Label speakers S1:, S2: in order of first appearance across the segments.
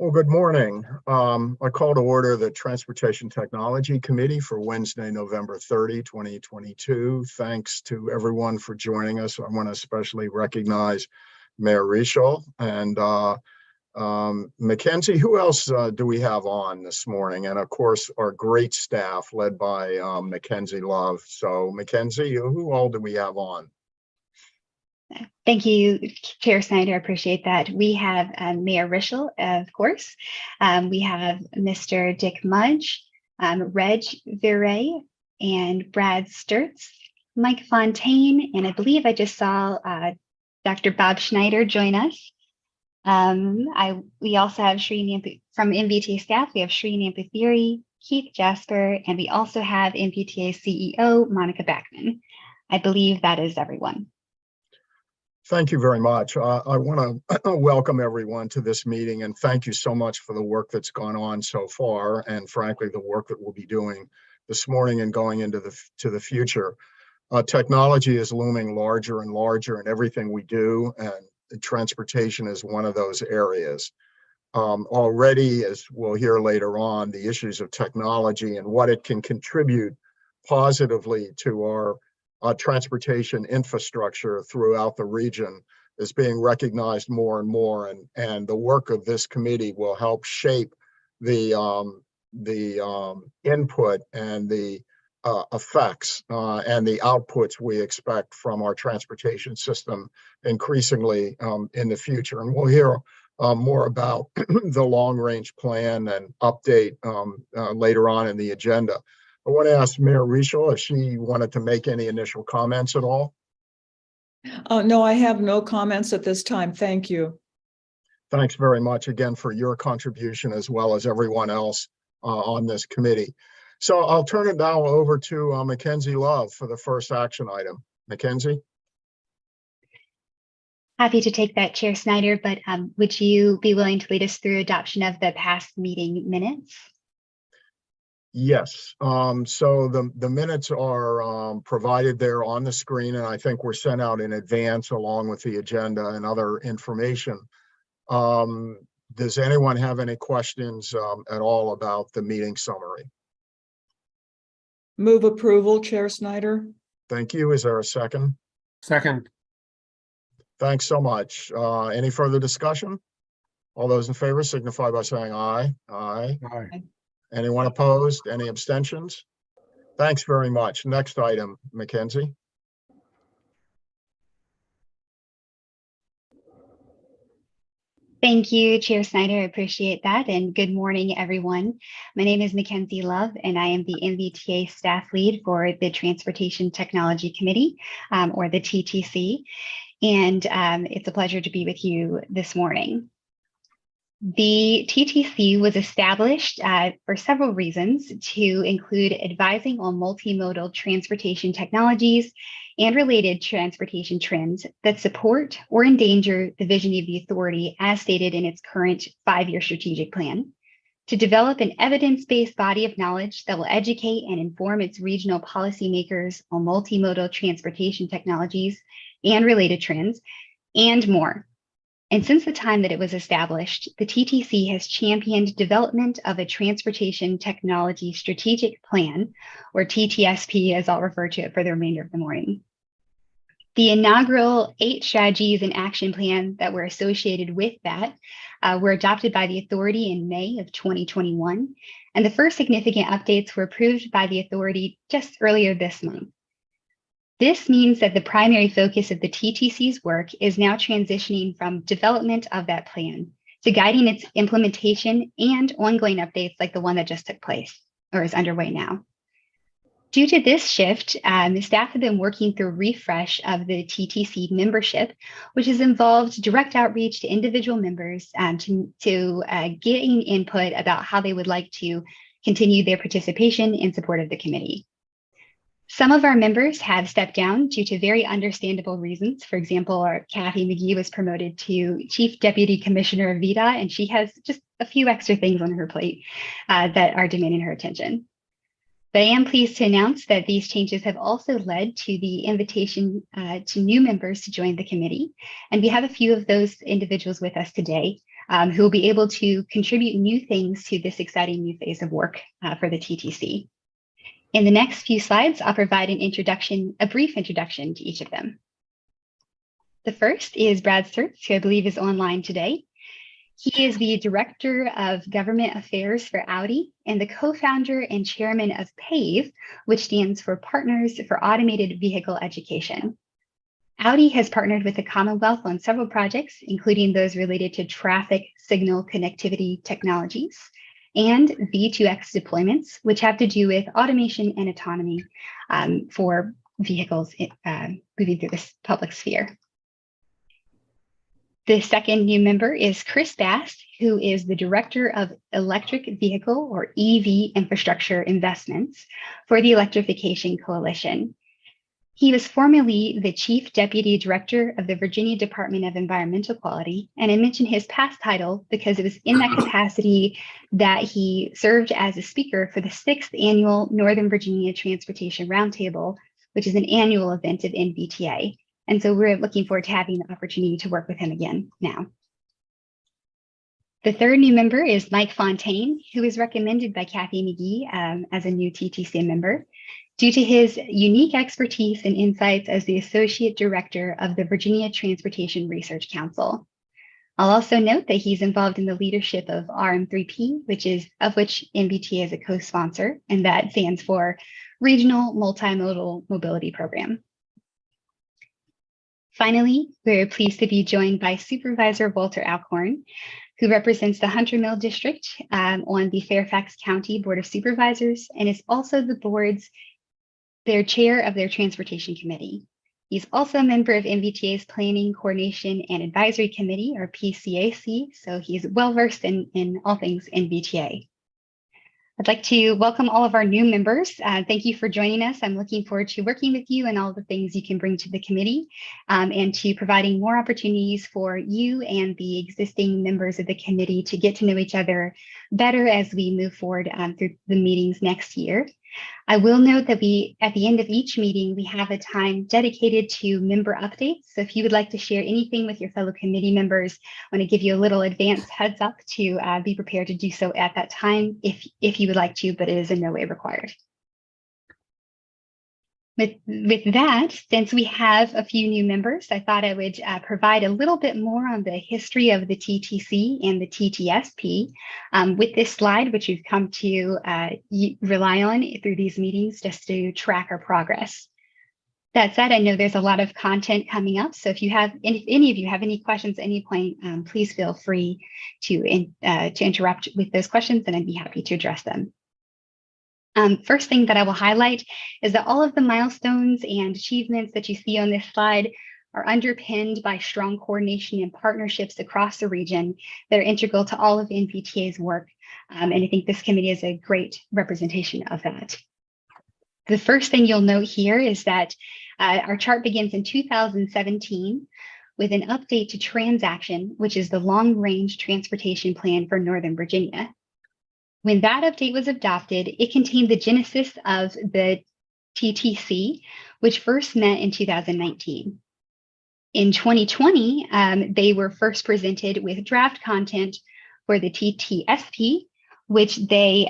S1: Well, good morning. I call to order the Transportation Technology Committee for Wednesday, November 30, 2022. Thanks to everyone for joining us. I want to especially recognize Mayor Rischel and Mackenzie. Who else do we have on this morning? And of course, our great staff led by Mackenzie Love. So Mackenzie, who all do we have on?
S2: Thank you, Chair Snyder. I appreciate that. We have Mayor Rischel, of course. We have Mr. Dick Mudge, Reg Viray, and Brad Sturts, Mike Fontaine, and I believe I just saw Dr. Bob Schneider join us. We also have from MBTA staff. We have Sri Nampathiri, Keith Jasper, and we also have MBTA CEO Monica Backman. I believe that is everyone.
S1: Thank you very much. I want to welcome everyone to this meeting and thank you so much for the work that's gone on so far, and frankly, the work that we'll be doing this morning and going into the future. Technology is looming larger and larger in everything we do, and transportation is one of those areas. Already, as we'll hear later on, the issues of technology and what it can contribute positively to our transportation infrastructure throughout the region is being recognized more and more, and the work of this committee will help shape the input and the effects and the outputs we expect from our transportation system increasingly in the future. And we'll hear more about the long-range plan and update later on in the agenda. I want to ask Mayor Rischel if she wanted to make any initial comments at all.
S3: No, I have no comments at this time. Thank you.
S1: Thanks very much again for your contribution as well as everyone else on this committee. So I'll turn it now over to Mackenzie Love for the first action item. Mackenzie?
S2: Happy to take that, Chair Snyder, but would you be willing to lead us through adoption of the past meeting minutes?
S1: Yes, so the minutes are provided there on the screen, and I think were sent out in advance along with the agenda and other information. Does anyone have any questions at all about the meeting summary?
S3: Move approval, Chair Snyder.
S1: Thank you. Is there a second?
S4: Second.
S1: Thanks so much. Any further discussion? All those in favor signify by saying aye. Aye.
S4: Aye.
S1: Anyone opposed? Any abstentions? Thanks very much. Next item, Mackenzie.
S2: Thank you, Chair Snyder. I appreciate that. And good morning, everyone. My name is Mackenzie Love, and I am the MBTA staff lead for the Transportation Technology Committee, or the TTC. And it's a pleasure to be with you this morning. The TTC was established for several reasons to include advising on multimodal transportation technologies and related transportation trends that support or endanger the vision of the authority as stated in its current 5-year strategic plan, to develop an evidence-based body of knowledge that will educate and inform its regional policymakers on multimodal transportation technologies and related trends, and more. And since the time that it was established, the TTC has championed development of a Transportation Technology Strategic Plan, or TTSP, as I'll refer to it for the remainder of the morning. The inaugural 8 strategies and action plan that were associated with that were adopted by the authority in May of 2021, and the first significant updates were approved by the authority just earlier this month. This means that the primary focus of the TTC's work is now transitioning from development of that plan to guiding its implementation and ongoing updates like the one that just took place or is underway now. Due to this shift, the staff have been working through refresh of the TTC membership, which has involved direct outreach to individual members to gain input about how they would like to continue their participation in support of the committee. Some of our members have stepped down due to very understandable reasons. For example, our Kathy McGee was promoted to Chief Deputy Commissioner of VDOT, and she has just a few extra things on her plate that are demanding her attention. But I am pleased to announce that these changes have also led to the invitation to new members to join the committee. And we have a few of those individuals with us today. who will be able to contribute new things to this exciting new phase of work for the TTC. In the next few slides, I'll provide a brief introduction to each of them. The first is Brad Sertz, who I believe is online today. He is the Director of Government Affairs for Audi and the co-founder and chairman of PAVE, which stands for Partners for Automated Vehicle Education. Audi has partnered with the Commonwealth on several projects, including those related to traffic signal connectivity technologies and V2X deployments, which have to do with automation and autonomy for vehicles moving through this public sphere. The second new member is Chris Bass, who is the Director of Electric Vehicle or EV Infrastructure Investments for the Electrification Coalition. He was formerly the Chief Deputy Director of the Virginia Department of Environmental Quality, and I mention his past title because it was in that capacity that he served as a speaker for the 6th Annual Northern Virginia Transportation Roundtable, which is an annual event of NVTA. And so we're looking forward to having the opportunity to work with him again now. The third new member is Mike Fontaine, who is recommended by Kathy McGee as a new TTC member due to his unique expertise and insights as the Associate Director of the Virginia Transportation Research Council. I'll also note that he's involved in the leadership of RM3P, which NVTA is a co-sponsor, and that stands for Regional Multimodal Mobility Program. Finally, we're pleased to be joined by Supervisor Walter Alcorn, who represents the Hunter Mill District on the Fairfax County Board of Supervisors and is also their chair of their Transportation Committee. He's also a member of NVTA's Planning, Coordination, and Advisory Committee, or PCAC, so he's well-versed in all things NVTA. I'd like to welcome all of our new members. Thank you for joining us. I'm looking forward to working with you and all the things you can bring to the committee and to providing more opportunities for you and the existing members of the committee to get to know each other better as we move forward through the meetings next year. I will note that at the end of each meeting, we have a time dedicated to member updates. So if you would like to share anything with your fellow committee members, I want to give you a little advance heads up to be prepared to do so at that time if you would like to, but it is in no way required. With that, since we have a few new members, I thought I would provide a little bit more on the history of the TTC and the TTSP with this slide, which we've come to rely on through these meetings just to track our progress. That said, I know there's a lot of content coming up, so if any of you have any questions at any point, please feel free to interrupt with those questions, and I'd be happy to address them. First thing that I will highlight is that all of the milestones and achievements that you see on this slide are underpinned by strong coordination and partnerships across the region that are integral to all of NVTA's work. And I think this committee is a great representation of that. The first thing you'll note here is that our chart begins in 2017 with an update to Transaction, which is the long-range transportation plan for Northern Virginia. When that update was adopted, it contained the genesis of the TTC, which first met in 2019. In 2020, they were first presented with draft content for the TTSP, which they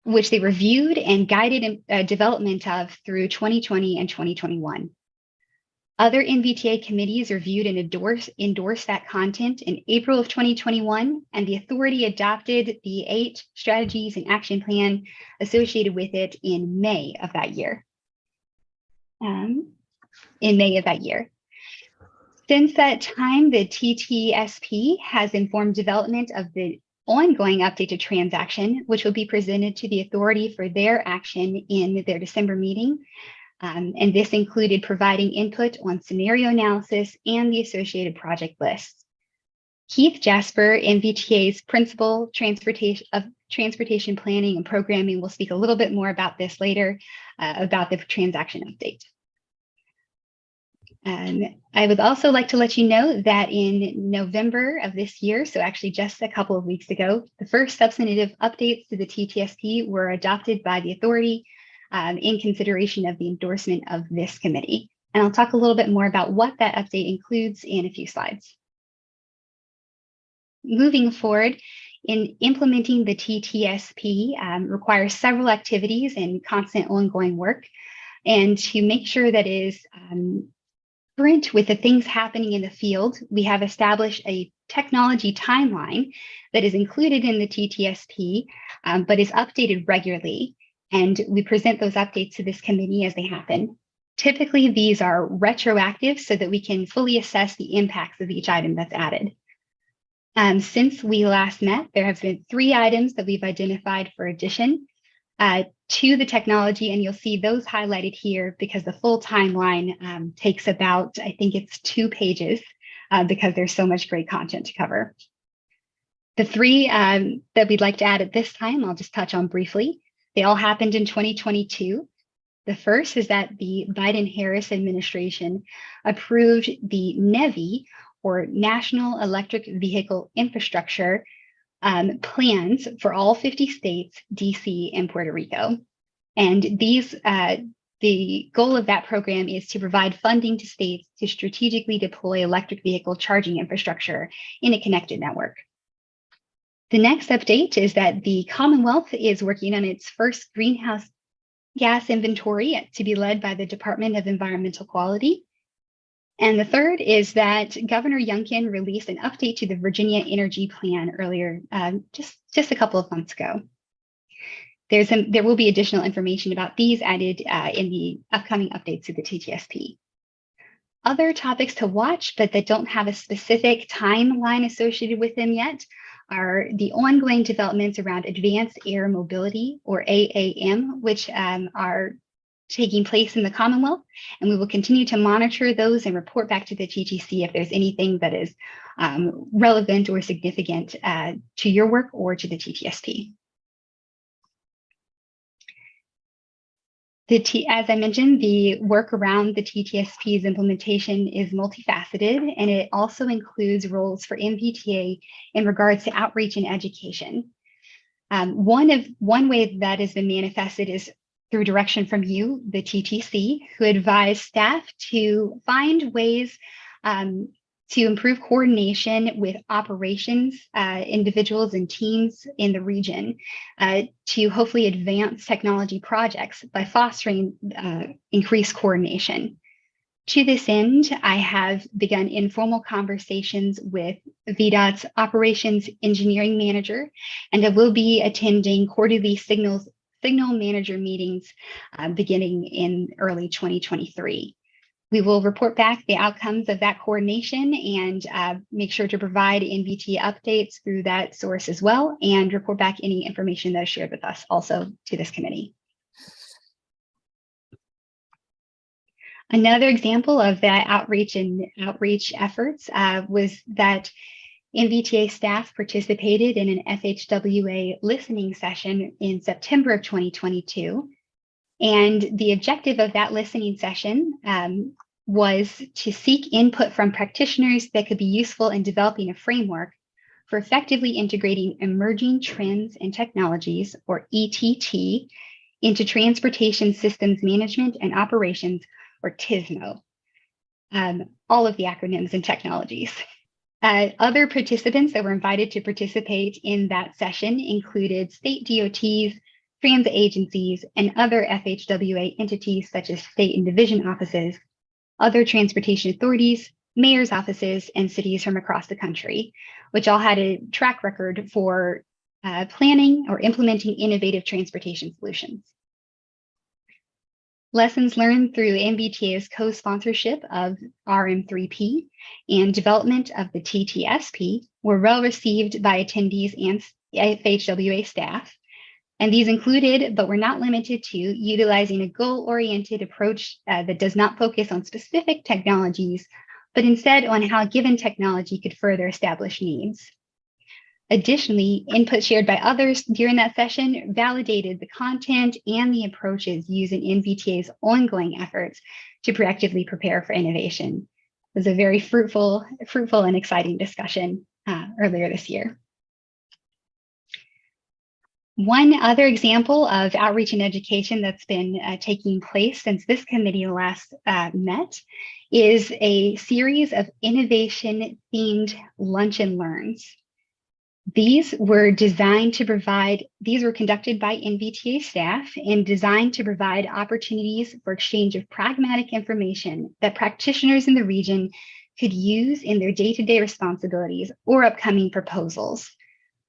S2: reviewed and guided development of through 2020 and 2021. Other NVTA committees reviewed and endorsed that content in April of 2021, and the authority adopted the 8 strategies and action plan associated with it in May of that year. Since that time, the TTSP has informed development of the ongoing updated Transaction, which will be presented to the authority for their action in their December meeting. And this included providing input on scenario analysis and the associated project lists. Keith Jasper, NVTA's principal transportation planning and programming, will speak a little bit more about this later, about the Transaction update. I would also like to let you know that in November of this year, so actually just a couple of weeks ago, the first substantive updates to the TTSP were adopted by the authority in consideration of the endorsement of this committee. And I'll talk a little bit more about what that update includes in a few slides. moving forward in implementing the TTSP requires several activities and constant ongoing work. And to make sure that is current with the things happening in the field, we have established a technology timeline that is included in the TTSP, but is updated regularly. And we present those updates to this committee as they happen. Typically, these are retroactive so that we can fully assess the impacts of each item that's added. Since we last met, there have been 3 items that we've identified for addition to the technology, and you'll see those highlighted here because the full timeline takes about, I think it's 2 pages because there's so much great content to cover. The 3 that we'd like to add at this time, I'll just touch on briefly. They all happened in 2022. The first is that the Biden-Harris administration approved the NEVI, or National Electric Vehicle Infrastructure, plans for all 50 states, DC, and Puerto Rico. And these, the goal of that program is to provide funding to states to strategically deploy electric vehicle charging infrastructure in a connected network. The next update is that the Commonwealth is working on its first greenhouse gas inventory to be led by the Department of Environmental Quality. And the third is that Governor Youngkin released an update to the Virginia Energy Plan earlier, just a couple of months ago. There will be additional information about these added in the upcoming updates to the TTSP. Other topics to watch, but that don't have a specific timeline associated with them yet, are the ongoing developments around advanced air mobility, or AAM, which are taking place in the Commonwealth, and we will continue to monitor those and report back to the TTC if there's anything that is relevant or significant to your work or to the TTSP. As I mentioned, the work around the TTSP's implementation is multifaceted, and it also includes roles for MVTA in regards to outreach and education. One way that has been manifested is through direction from you, the TTC, who advise staff to find ways to improve coordination with operations, individuals and teams in the region to hopefully advance technology projects by fostering increased coordination. To this end, I have begun informal conversations with VDOT's Operations Engineering Manager, and I will be attending quarterly signal manager meetings beginning in early 2023. We will report back the outcomes of that coordination and make sure to provide NVT updates through that source as well, and report back any information that is shared with us also to this committee. Another example of that outreach efforts was that NVTA staff participated in an FHWA listening session in September of 2022. And the objective of that listening session was to seek input from practitioners that could be useful in developing a framework for effectively integrating emerging trends and technologies, or ETT, into transportation systems management and operations, or TISMO, all of the acronyms and technologies. Other participants that were invited to participate in that session included state DOTs, transit agencies, and other FHWA entities such as state and division offices, other transportation authorities, mayor's offices, and cities from across the country, which all had a track record for planning or implementing innovative transportation solutions. Lessons learned through NVTA's co-sponsorship of RM3P and development of the TTSP were well received by attendees and FHWA staff. And these included, but were not limited to, utilizing a goal-oriented approach that does not focus on specific technologies, but instead on how a given technology could further establish needs. Additionally, input shared by others during that session validated the content and the approaches used in NVTA's ongoing efforts to proactively prepare for innovation. It was a very fruitful and exciting discussion earlier this year. One other example of outreach and education that's been taking place since this committee last met is a series of innovation-themed lunch and learns. These were conducted by NVTA staff and designed to provide opportunities for exchange of pragmatic information that practitioners in the region could use in their day-to-day responsibilities or upcoming proposals.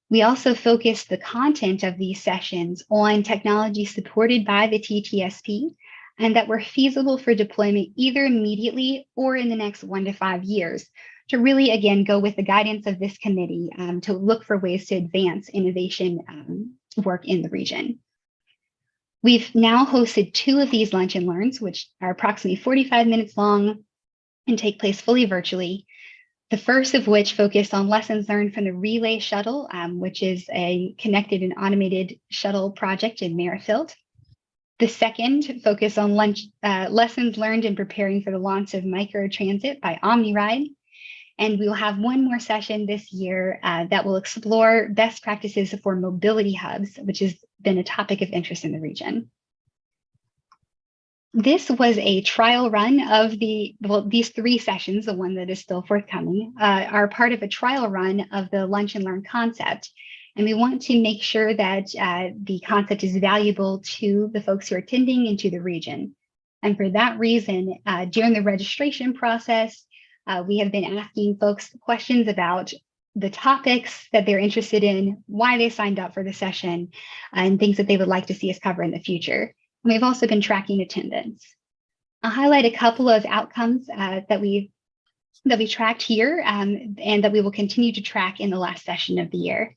S2: We also focused the content of these sessions on technology supported by the TTSP and that were feasible for deployment either immediately or in the next 1 to 5 years, to really, again, go with the guidance of this committee to look for ways to advance innovation work in the region. We've now hosted 2 of these lunch and learns, which are approximately 45 minutes long and take place fully virtually. The first of which focused on lessons learned from the Relay Shuttle, which is a connected and automated shuttle project in Merrifield. The second focused on lessons learned in preparing for the launch of microtransit by OmniRide. And we will have one more session this year that will explore best practices for mobility hubs, which has been a topic of interest in the region. This was a trial run of these 3 sessions, the one that is still forthcoming, are part of a trial run of the Lunch and Learn concept. And we want to make sure that the concept is valuable to the folks who are attending and to the region. And for that reason, during the registration process, we have been asking folks questions about the topics that they're interested in, why they signed up for the session, and things that they would like to see us cover in the future. And we've also been tracking attendance. I'll highlight a couple of outcomes that we tracked here and that we will continue to track in the last session of the year.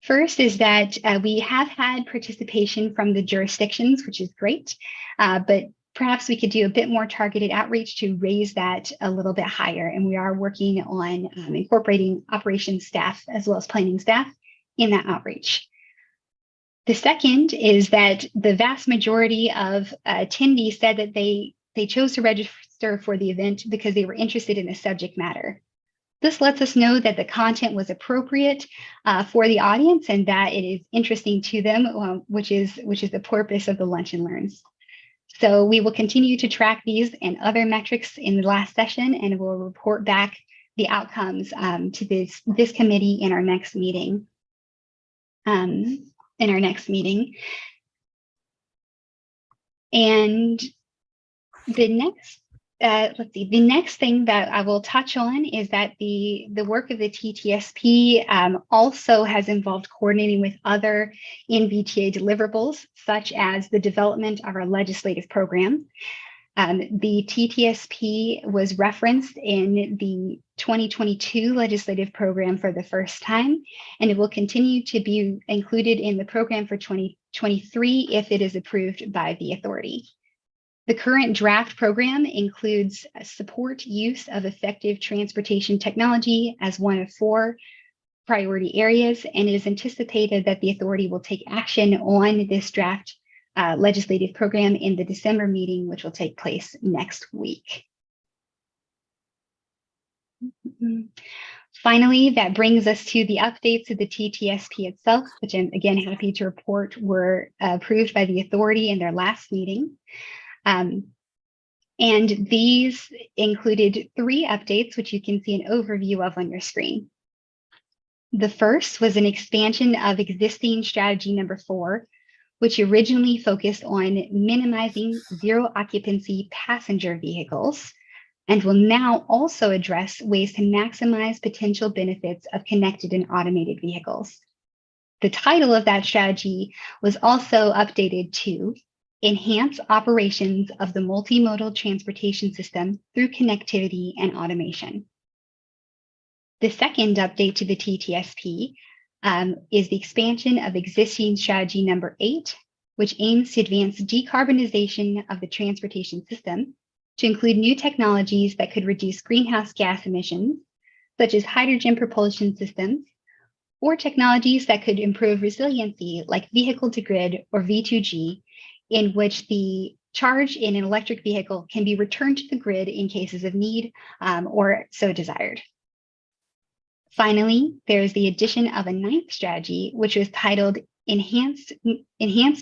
S2: First is that we have had participation from the jurisdictions, which is great, but perhaps we could do a bit more targeted outreach to raise that a little bit higher. And we are working on incorporating operations staff as well as planning staff in that outreach. The second is that the vast majority of attendees said that they chose to register for the event because they were interested in the subject matter. This lets us know that the content was appropriate for the audience and that it is interesting to them, which is the purpose of the Lunch and Learns. So we will continue to track these and other metrics in the last session, and we'll report back the outcomes to this committee in our next meeting. And the next, the next thing that I will touch on is that the work of the TTSP also has involved coordinating with other NVTA deliverables, such as the development of our legislative program. The TTSP was referenced in the 2022 legislative program for the first time, and it will continue to be included in the program for 2023 if it is approved by the authority. The current draft program includes support use of effective transportation technology as one of 4 priority areas, and it is anticipated that the authority will take action on this draft legislative program in the December meeting, which will take place next week. Finally, that brings us to the updates of the TTSP itself, which I'm again happy to report were approved by the authority in their last meeting. And these included 3 updates, which you can see an overview of on your screen. The first was an expansion of existing strategy number 4, which originally focused on minimizing zero occupancy passenger vehicles, and will now also address ways to maximize potential benefits of connected and automated vehicles. The title of that strategy was also updated to enhance operations of the multimodal transportation system through connectivity and automation. The second update to the TTSP is the expansion of existing strategy number 8, which aims to advance decarbonization of the transportation system to include new technologies that could reduce greenhouse gas emissions, such as hydrogen propulsion systems, or technologies that could improve resiliency like vehicle to grid or V2G, in which the charge in an electric vehicle can be returned to the grid in cases of need or so desired. Finally, there is the addition of a 9th strategy, which was titled Enhanced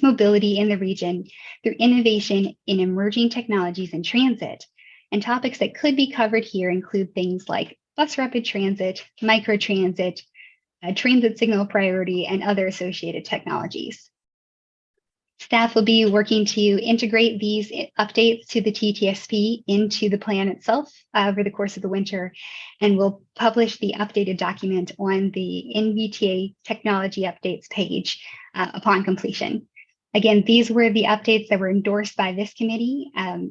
S2: Mobility in the Region Through Innovation in Emerging Technologies in Transit. And topics that could be covered here include things like bus rapid transit, microtransit, transit signal priority, and other associated technologies. Staff will be working to integrate these updates to the TTSP into the plan itself over the course of the winter, and will publish the updated document on the NVTA technology updates page upon completion. Again, these were the updates that were endorsed by this committee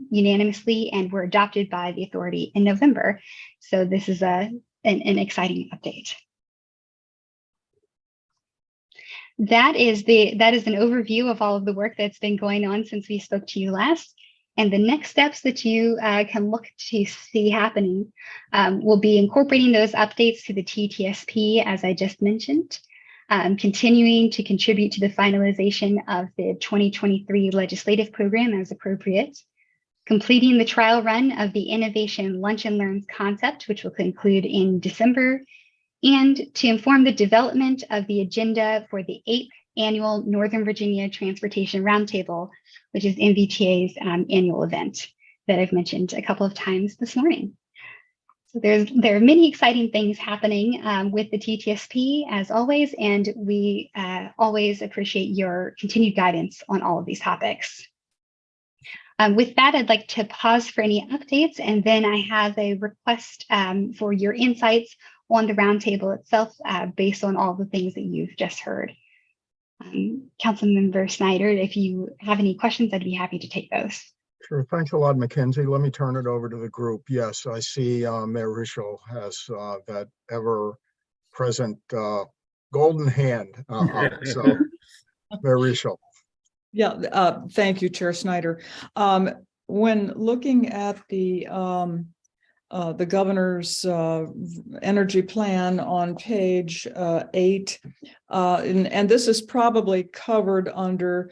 S2: unanimously and were adopted by the authority in November. So this is an exciting update. That is an overview of all of the work that's been going on since we spoke to you last. And the next steps that you can look to see happening will be incorporating those updates to the TTSP, as I just mentioned, continuing to contribute to the finalization of the 2023 legislative program as appropriate, completing the trial run of the Innovation Lunch and Learns concept, which will conclude in December, and to inform the development of the agenda for the 8th annual Northern Virginia Transportation Roundtable, which is NVTA's annual event that I've mentioned a couple of times this morning. So there are many exciting things happening with the TTSP as always, and we always appreciate your continued guidance on all of these topics. With that, I'd like to pause for any updates, and then I have a request for your insights on the roundtable itself based on all the things that you've just heard. Councilmember Snyder, if you have any questions, I'd be happy to take those.
S1: Sure. Thanks a lot, Mackenzie. Let me turn it over to the group. Yes, I see Mayor Rischel has that ever-present golden hand up. So, Mayor Rischel.
S3: Yeah, thank you, Chair Snyder. When looking at the governor's energy plan on page 8, and this is probably covered under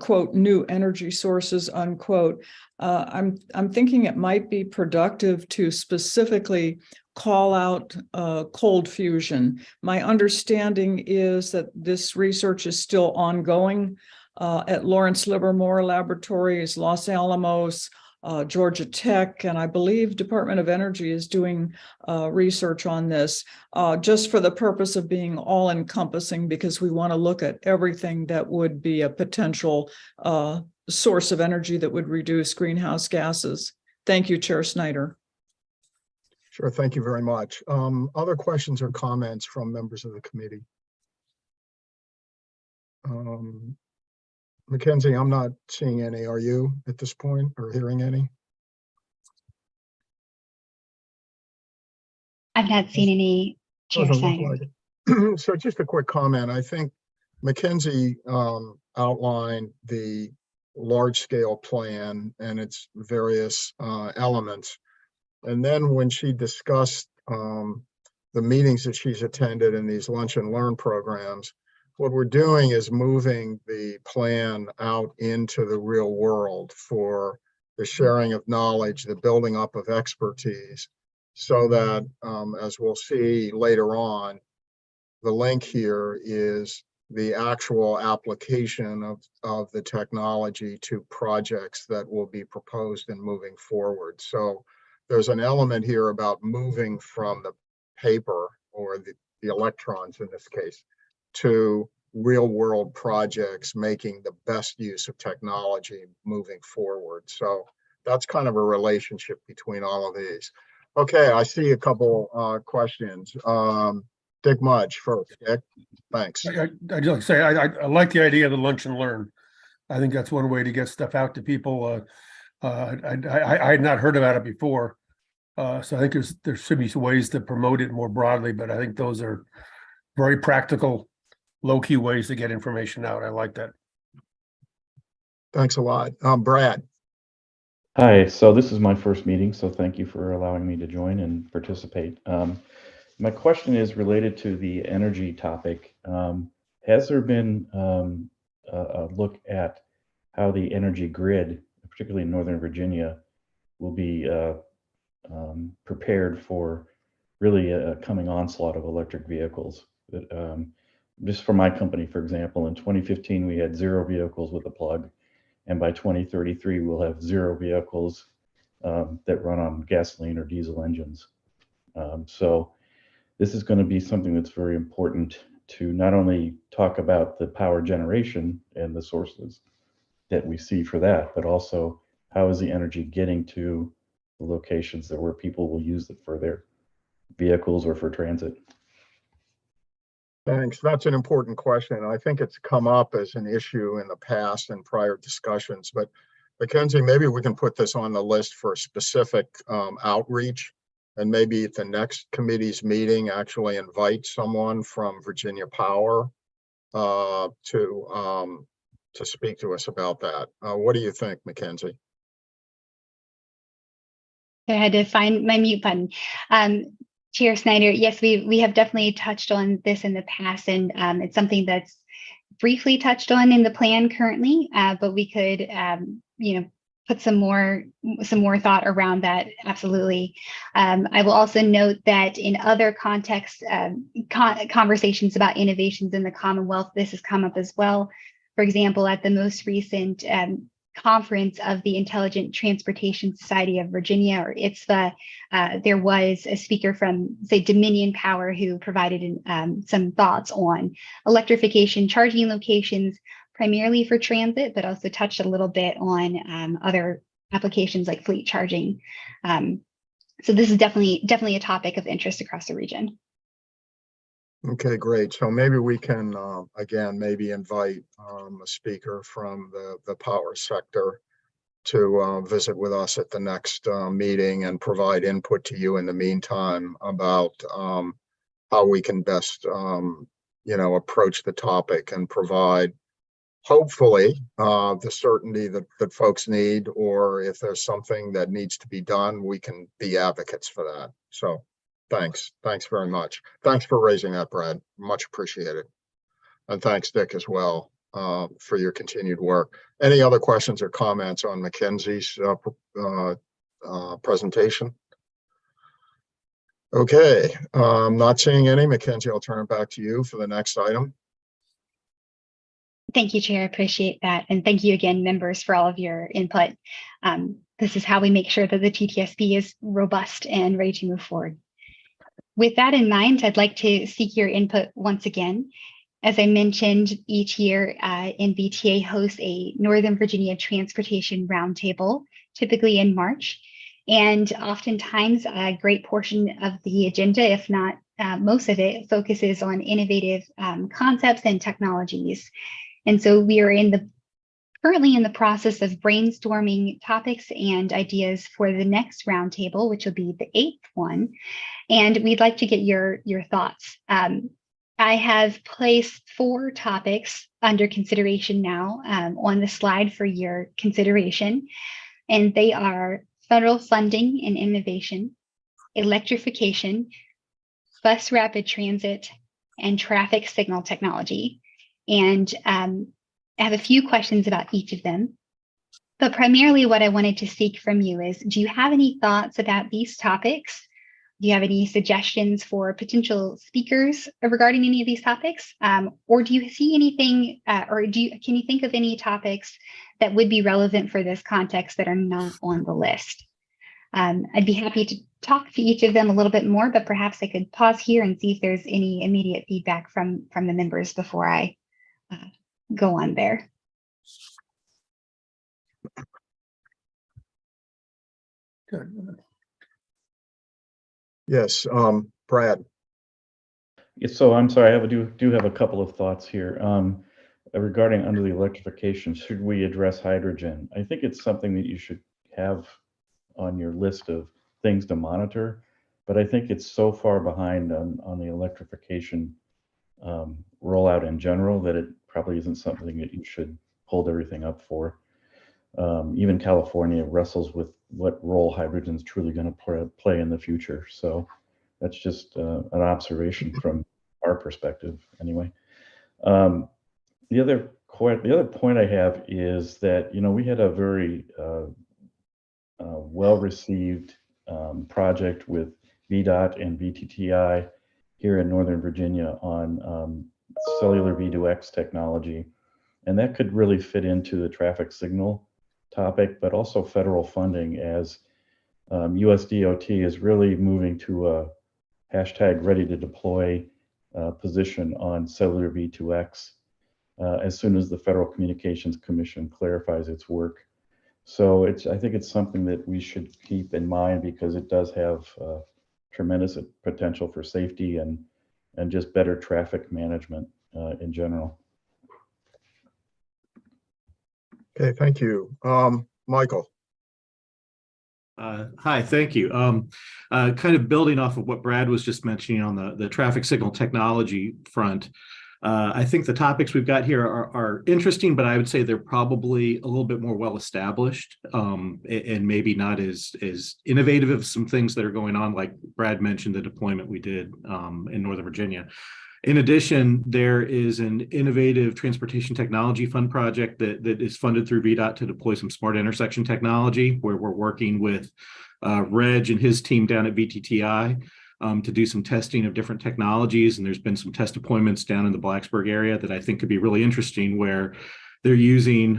S3: quote new energy sources unquote. I'm thinking it might be productive to specifically call out cold fusion. My understanding is that this research is still ongoing at Lawrence Livermore Laboratories, Los Alamos, Georgia Tech, and I believe Department of Energy is doing research on this just for the purpose of being all-encompassing, because we want to look at everything that would be a potential source of energy that would reduce greenhouse gases. Thank you, Chair Snyder.
S1: Sure, thank you very much. Other questions or comments from members of the committee? Mackenzie, I'm not seeing any. Are you at this point or hearing any?
S2: I've not seen any, Chair Snyder.
S1: Like it. So just a quick comment. I think Mackenzie outlined the large-scale plan and its various elements. And then when she discussed the meetings that she's attended in these lunch and learn programs, what we're doing is moving the plan out into the real world for the sharing of knowledge, the building up of expertise, so that, as we'll see later on, the link here is the actual application of the technology to projects that will be proposed and moving forward. So there's an element here about moving from the paper or the electrons in this case to real world projects, making the best use of technology moving forward. So that's kind of a relationship between all of these. Okay, I see a couple questions. Dick Mudge first. Dick, thanks.
S4: I'd just say I like the idea of the lunch and learn. I think that's one way to get stuff out to people. I had not heard about it before. So I think there should be ways to promote it more broadly, but I think those are very practical, low-key ways to get information out. I like that.
S1: Thanks a lot. Brad.
S5: Hi, so this is my first meeting, so thank you for allowing me to join and participate. My question is related to the energy topic. Has there been a look at how the energy grid, particularly in Northern Virginia, will be prepared for really a coming onslaught of electric vehicles? Just for my company, for example, in 2015, we had 0 vehicles with a plug. And by 2033, we'll have 0 vehicles that run on gasoline or diesel engines. So this is going to be something that's very important to not only talk about the power generation and the sources that we see for that, but also how is the energy getting to the locations that where people will use it for their vehicles or for transit.
S1: Thanks. That's an important question. I think it's come up as an issue in the past in prior discussions, but Mackenzie, maybe we can put this on the list for specific outreach, and maybe at the next committee's meeting, actually invite someone from Virginia Power to speak to us about that. What do you think, Mackenzie?
S2: I had to find my mute button. Chair Snyder, yes, we have definitely touched on this in the past, and it's something that's briefly touched on in the plan currently, but we could, put some more thought around that. Absolutely. I will also note that in other contexts, conversations about innovations in the Commonwealth, this has come up as well. For example, at the most recent conference of the Intelligent Transportation Society of Virginia, or ITSVA, there was a speaker from, say, Dominion Power who provided some thoughts on electrification charging locations, primarily for transit, but also touched a little bit on other applications like fleet charging. So this is definitely a topic of interest across the region.
S1: Okay, great. So maybe we can, again, maybe invite a speaker from the power sector to visit with us at the next meeting and provide input to you in the meantime about how we can best, approach the topic and provide, hopefully, the certainty that folks need, or if there's something that needs to be done, we can be advocates for that. So thanks very much. Thanks for raising that, Brad. Much appreciated. And thanks, Dick, as well, for your continued work. Any other questions or comments on Mackenzie's presentation? Okay, not seeing any. Mackenzie, I'll turn it back to you for the next item.
S2: Thank you, Chair. I appreciate that. And thank you again, members, for all of your input. This is how we make sure that the TTSB is robust and ready to move forward. With that in mind, I'd like to seek your input once again. As I mentioned, each year NVTA hosts a Northern Virginia Transportation Roundtable, typically in March. And oftentimes a great portion of the agenda, if not most of it, focuses on innovative concepts and technologies. And so we are currently in the process of brainstorming topics and ideas for the next roundtable, which will be the 8th one. And we'd like to get your thoughts. I have placed 4 topics under consideration now on the slide for your consideration. And they are federal funding and innovation, electrification, bus rapid transit, and traffic signal technology. And I have a few questions about each of them. But primarily what I wanted to seek from you is, do you have any thoughts about these topics? Do you have any suggestions for potential speakers regarding any of these topics? Or do you see anything, can you think of any topics that would be relevant for this context that are not on the list? I'd be happy to talk to each of them a little bit more, but perhaps I could pause here and see if there's any immediate feedback from the members before I go on there.
S4: Good.
S1: Yes, Brad.
S5: So I'm sorry, I do have a couple of thoughts here regarding under the electrification. Should we address hydrogen? I think it's something that you should have on your list of things to monitor, but I think it's so far behind on the electrification rollout in general that it probably isn't something that you should hold everything up for. Even California wrestles with what role hydrogen is truly going to play in the future. So that's just an observation from our perspective, anyway. The other point I have is that we had a very well-received project with VDOT and VTTI here in Northern Virginia on cellular V2X technology, and that could really fit into the traffic signal topic, but also federal funding as US DOT is really moving to ready to deploy position on cellular V2X as soon as the Federal Communications Commission clarifies its work. So I think it's something that we should keep in mind because it does have tremendous potential for safety and just better traffic management in general.
S1: Okay, thank you. Michael.
S6: Hi, thank you. Kind of building off of what Brad was just mentioning on the traffic signal technology front, I think the topics we've got here are interesting, but I would say they're probably a little bit more well established and maybe not as innovative as some things that are going on, like Brad mentioned the deployment we did in Northern Virginia. In addition, there is an innovative transportation technology fund project that is funded through VDOT to deploy some smart intersection technology, where we're working with Reg and his team down at VTTI to do some testing of different technologies. And there's been some test deployments down in the Blacksburg area that I think could be really interesting, where they're using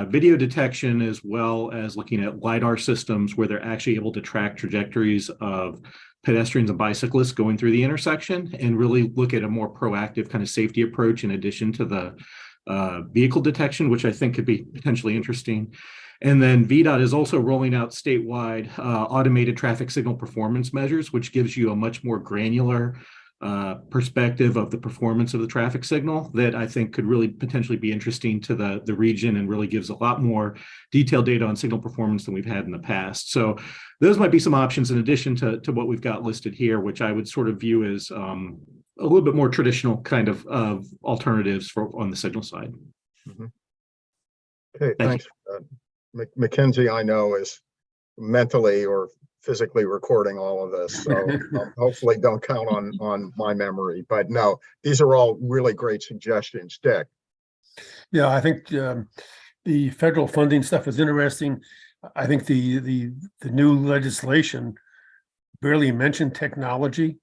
S6: video detection as well as looking at LiDAR systems where they're actually able to track trajectories of pedestrians and bicyclists going through the intersection and really look at a more proactive kind of safety approach in addition to the vehicle detection, which I think could be potentially interesting. And then VDOT is also rolling out statewide automated traffic signal performance measures, which gives you a much more granular perspective of the performance of the traffic signal that I think could really potentially be interesting to the region and really gives a lot more detailed data on signal performance than we've had in the past. So those might be some options in addition to what we've got listed here, which I would sort of view as a little bit more traditional kind of alternatives on the signal side.
S1: Mm-hmm. Okay, thanks for that. Mackenzie, I know, is mentally or physically recording all of this, so hopefully don't count on my memory. But no, these are all really great suggestions. Dick.
S4: Yeah, I think the federal funding stuff is interesting. I think the new legislation barely mentioned technology,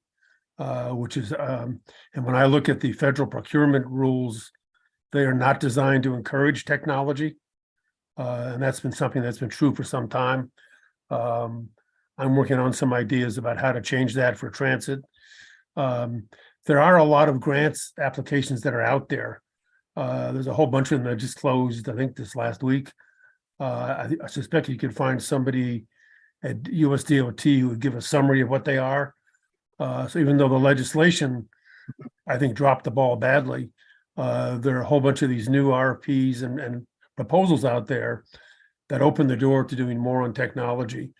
S4: which is and when I look at the federal procurement rules, they are not designed to encourage technology, and that's been something that's been true for some time. I'm working on some ideas about how to change that for transit. There are a lot of grants applications that are out there. There's a whole bunch of them that just closed, I think, this last week. I suspect you could find somebody at USDOT who would give a summary of what they are. So even though the legislation, I think, dropped the ball badly, there are a whole bunch of these new RFPs and proposals out there that open the door to doing more on technology.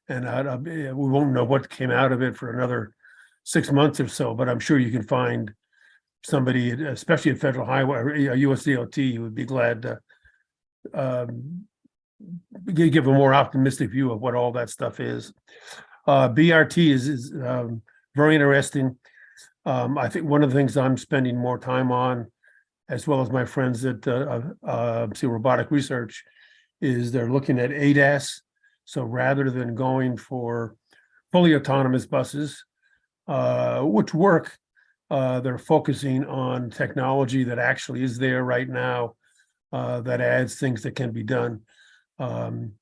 S4: And we won't know what came out of it for another 6 months or so, but I'm sure you can find somebody, especially at Federal Highway or USDOT, who would be glad to give a more optimistic view of what all that stuff is. BRT is very interesting. I think one of the things I'm spending more time on, as well as my friends at Robotic Research, is they're looking at ADAS. So rather than going for fully autonomous buses, which work, they're focusing on technology that actually is there right now, that adds things that can be done. And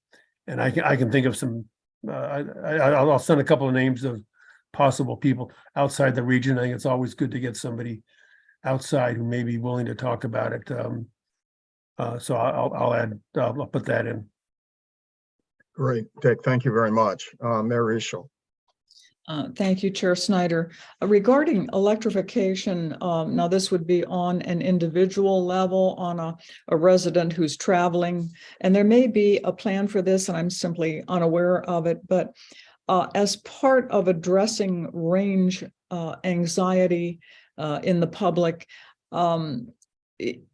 S4: I can think of some, I'll send a couple of names of possible people outside the region. I think it's always good to get somebody outside who may be willing to talk about it. So I'll put that in.
S1: Great, Dick. Thank you very much. Mayor Eshel.
S3: Thank you, Chair Snyder. Regarding electrification, now this would be on an individual level, on a resident who's traveling, and there may be a plan for this, and I'm simply unaware of it, but as part of addressing range anxiety in the public,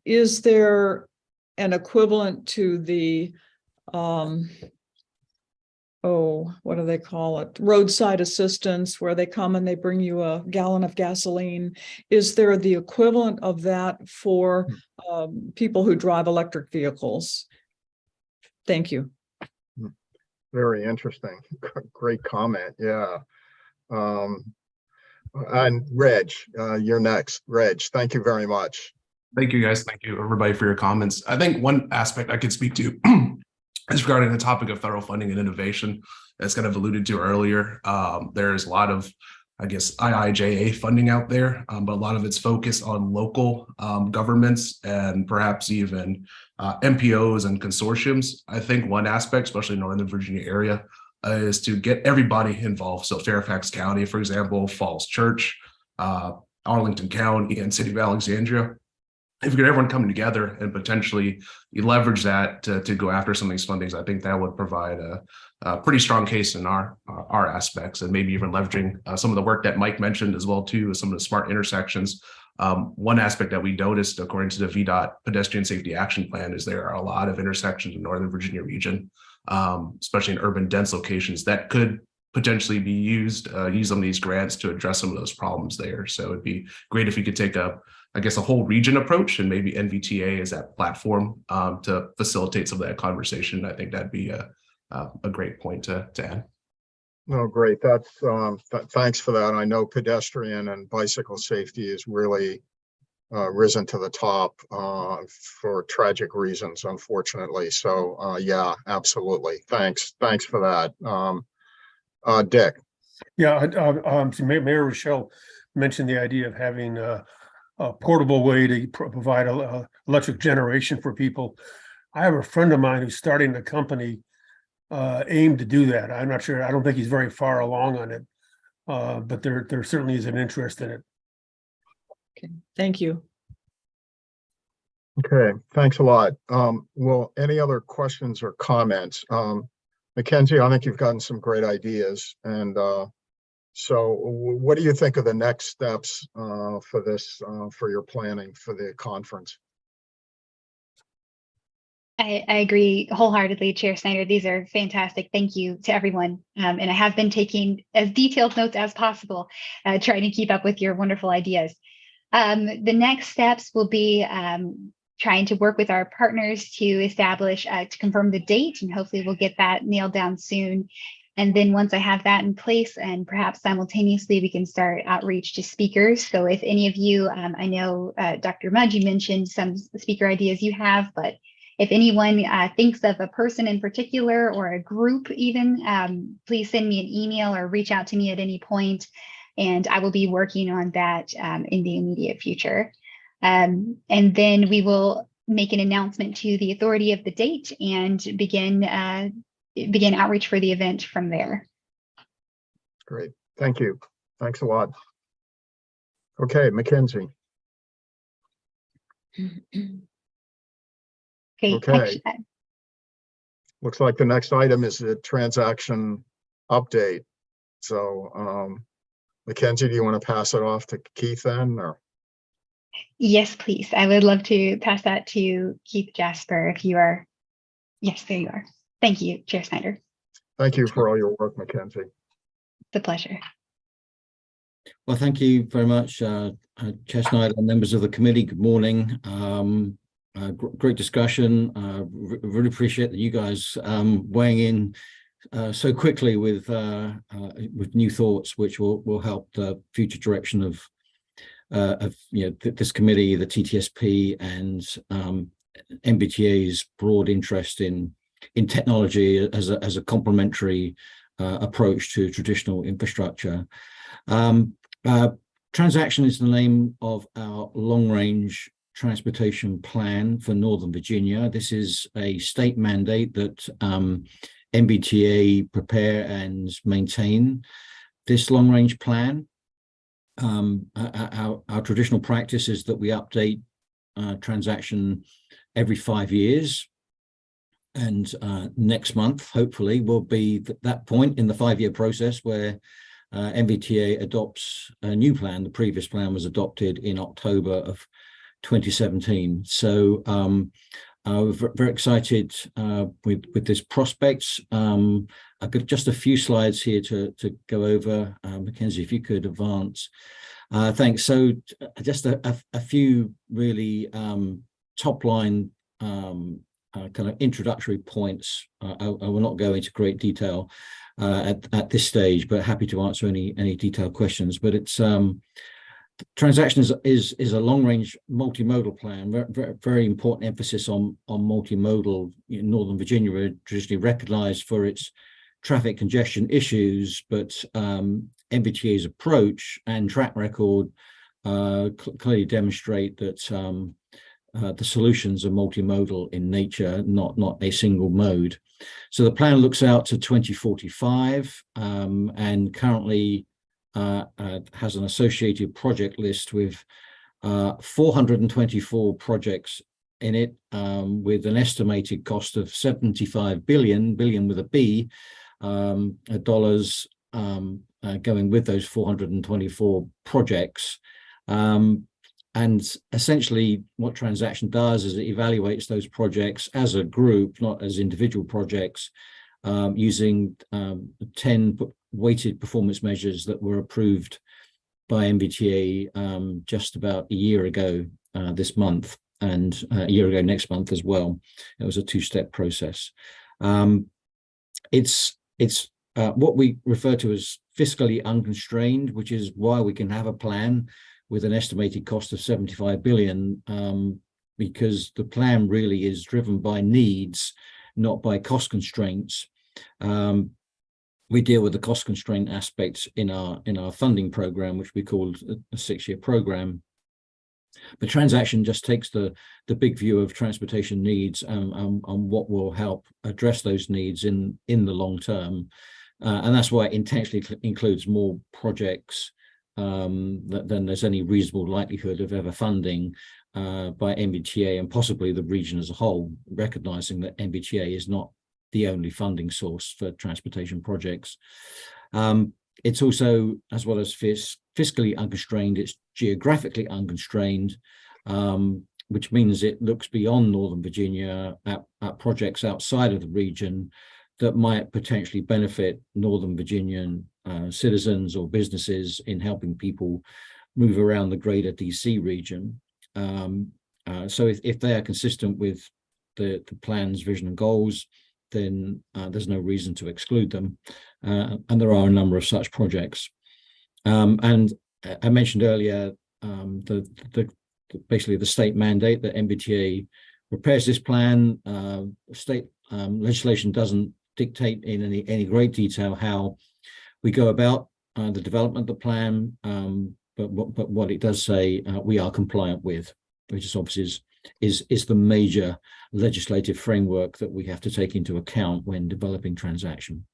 S3: is there an equivalent to the what do they call it? Roadside assistance, where they come and they bring you a gallon of gasoline. Is there the equivalent of that for people who drive electric vehicles? Thank you.
S1: Very interesting. Great comment. Yeah. And Reg, you're next. Reg, thank you very much.
S7: Thank you, guys. Thank you, everybody, for your comments. I think one aspect I could speak to is regarding the topic of federal funding and innovation, as kind of alluded to earlier. There's a lot of I guess, IIJA funding out there, but a lot of it's focused on local governments and perhaps even MPOs and consortiums. I think one aspect, especially in Northern Virginia area, is to get everybody involved. So Fairfax County, for example, Falls Church, Arlington County, and City of Alexandria. If we get everyone coming together and potentially you leverage that to go after some of these fundings, I think that would provide a pretty strong case in our aspects, and maybe even leveraging some of the work that Mike mentioned as well too, with some of the smart intersections. One aspect that we noticed, according to the VDOT Pedestrian Safety Action Plan, is there are a lot of intersections in Northern Virginia region, especially in urban dense locations, that could potentially be used some of these grants to address some of those problems there. So it'd be great if you could take a whole region approach, and maybe NVTA as that platform to facilitate some of that conversation. I think that'd be a great point to add.
S1: No, great. That's thanks for that. I know pedestrian and bicycle safety is really risen to the top for tragic reasons, unfortunately. So yeah, absolutely. Thanks for that. Dick.
S4: Yeah, so Mayor Rochelle mentioned the idea of having a portable way to provide electric generation for people. I have a friend of mine who's starting a company aimed to do that. I'm not sure. I don't think he's very far along on it, but there certainly is an interest in it.
S3: Okay, thank you.
S1: Okay, thanks a lot. Well, any other questions or comments? Mackenzie, I think you've gotten some great ideas. And so what do you think of the next steps for this, for your planning for the conference?
S2: I agree wholeheartedly, Chair Snyder. These are fantastic. Thank you to everyone. And I have been taking as detailed notes as possible, trying to keep up with your wonderful ideas. The next steps will be trying to work with our partners to establish, to confirm the date, and hopefully we'll get that nailed down soon. And then once I have that in place, and perhaps simultaneously, we can start outreach to speakers. So if any of you, I know Dr. Mudge, you mentioned some speaker ideas you have, but if anyone thinks of a person in particular or a group even, please send me an email or reach out to me at any point, and I will be working on that in the immediate future. And then we will make an announcement to the authority of the date and begin outreach for the event from there.
S1: Great, thank you. Thanks a lot. Okay, Mackenzie. Okay. Looks like the next item is the transaction update. So, Mackenzie, do you want to pass it off to Keith then, or?
S2: Yes, please. I would love to pass that to Keith Jasper if you are. Yes, there you are. Thank you, Chair Snyder.
S1: Thank you for all your work, Mackenzie.
S2: It's a pleasure.
S8: Well, thank you very much, Chair Snyder and members of the committee. Good morning. Great discussion. Really appreciate that you guys weighing in so quickly with new thoughts, which will help the future direction of this committee, the TTSP, and MBTA's broad interest in technology as a complementary approach to traditional infrastructure. Transaction is the name of our long-range transportation plan for Northern Virginia. This is a state mandate that MBTA prepare and maintain this long-range plan. Our traditional practice is that we update transaction every 5 years. And next month, hopefully, will be that point in the 5-year process where MBTA adopts a new plan. The previous plan was adopted in October of 2017. So we're very excited with this prospect. I've got just a few slides here to go over. Mackenzie, if you could advance. Thanks. So just a few really top line kind of introductory points. I will not go into great detail at this stage, but happy to answer any detailed questions. But it's transaction is a long-range multimodal plan. Very important emphasis on multimodal. Northern Virginia traditionally recognized for its traffic congestion issues, but MBTA's approach and track record clearly demonstrate that the solutions are multimodal in nature, not a single mode. So the plan looks out to 2045 and currently has an associated project list with 424 projects in it, with an estimated cost of 75 billion with a B, dollars going with those 424 projects. And essentially what Transaction does is it evaluates those projects as a group, not as individual projects, using 10 weighted performance measures that were approved by MBTA just about a year ago this month, and a year ago next month as well. It was a two-step process. It's what we refer to as fiscally unconstrained, which is why we can have a plan with an estimated cost of 75 billion, because the plan really is driven by needs, not by cost constraints. We deal with the cost constraint aspects in our funding program, which we called a 6-year program. But Transaction just takes the big view of transportation needs and what will help address those needs in the long term. And that's why it intentionally includes more projects than there's any reasonable likelihood of ever funding by MBTA and possibly the region as a whole, recognizing that MBTA is not the only funding source for transportation projects. It's also, as well as fiscally unconstrained, it's geographically unconstrained, which means it looks beyond Northern Virginia at projects outside of the region that might potentially benefit Northern Virginian citizens or businesses in helping people move around the greater DC region. So if they are consistent with the plan's vision and goals, then there's no reason to exclude them. And there are a number of such projects. And I mentioned earlier basically the state mandate that MBTA prepares this plan. State legislation doesn't dictate in any great detail how we go about the development of the plan, but what it does say we are compliant with, which is obviously is the major legislative framework that we have to take into account when developing Transaction.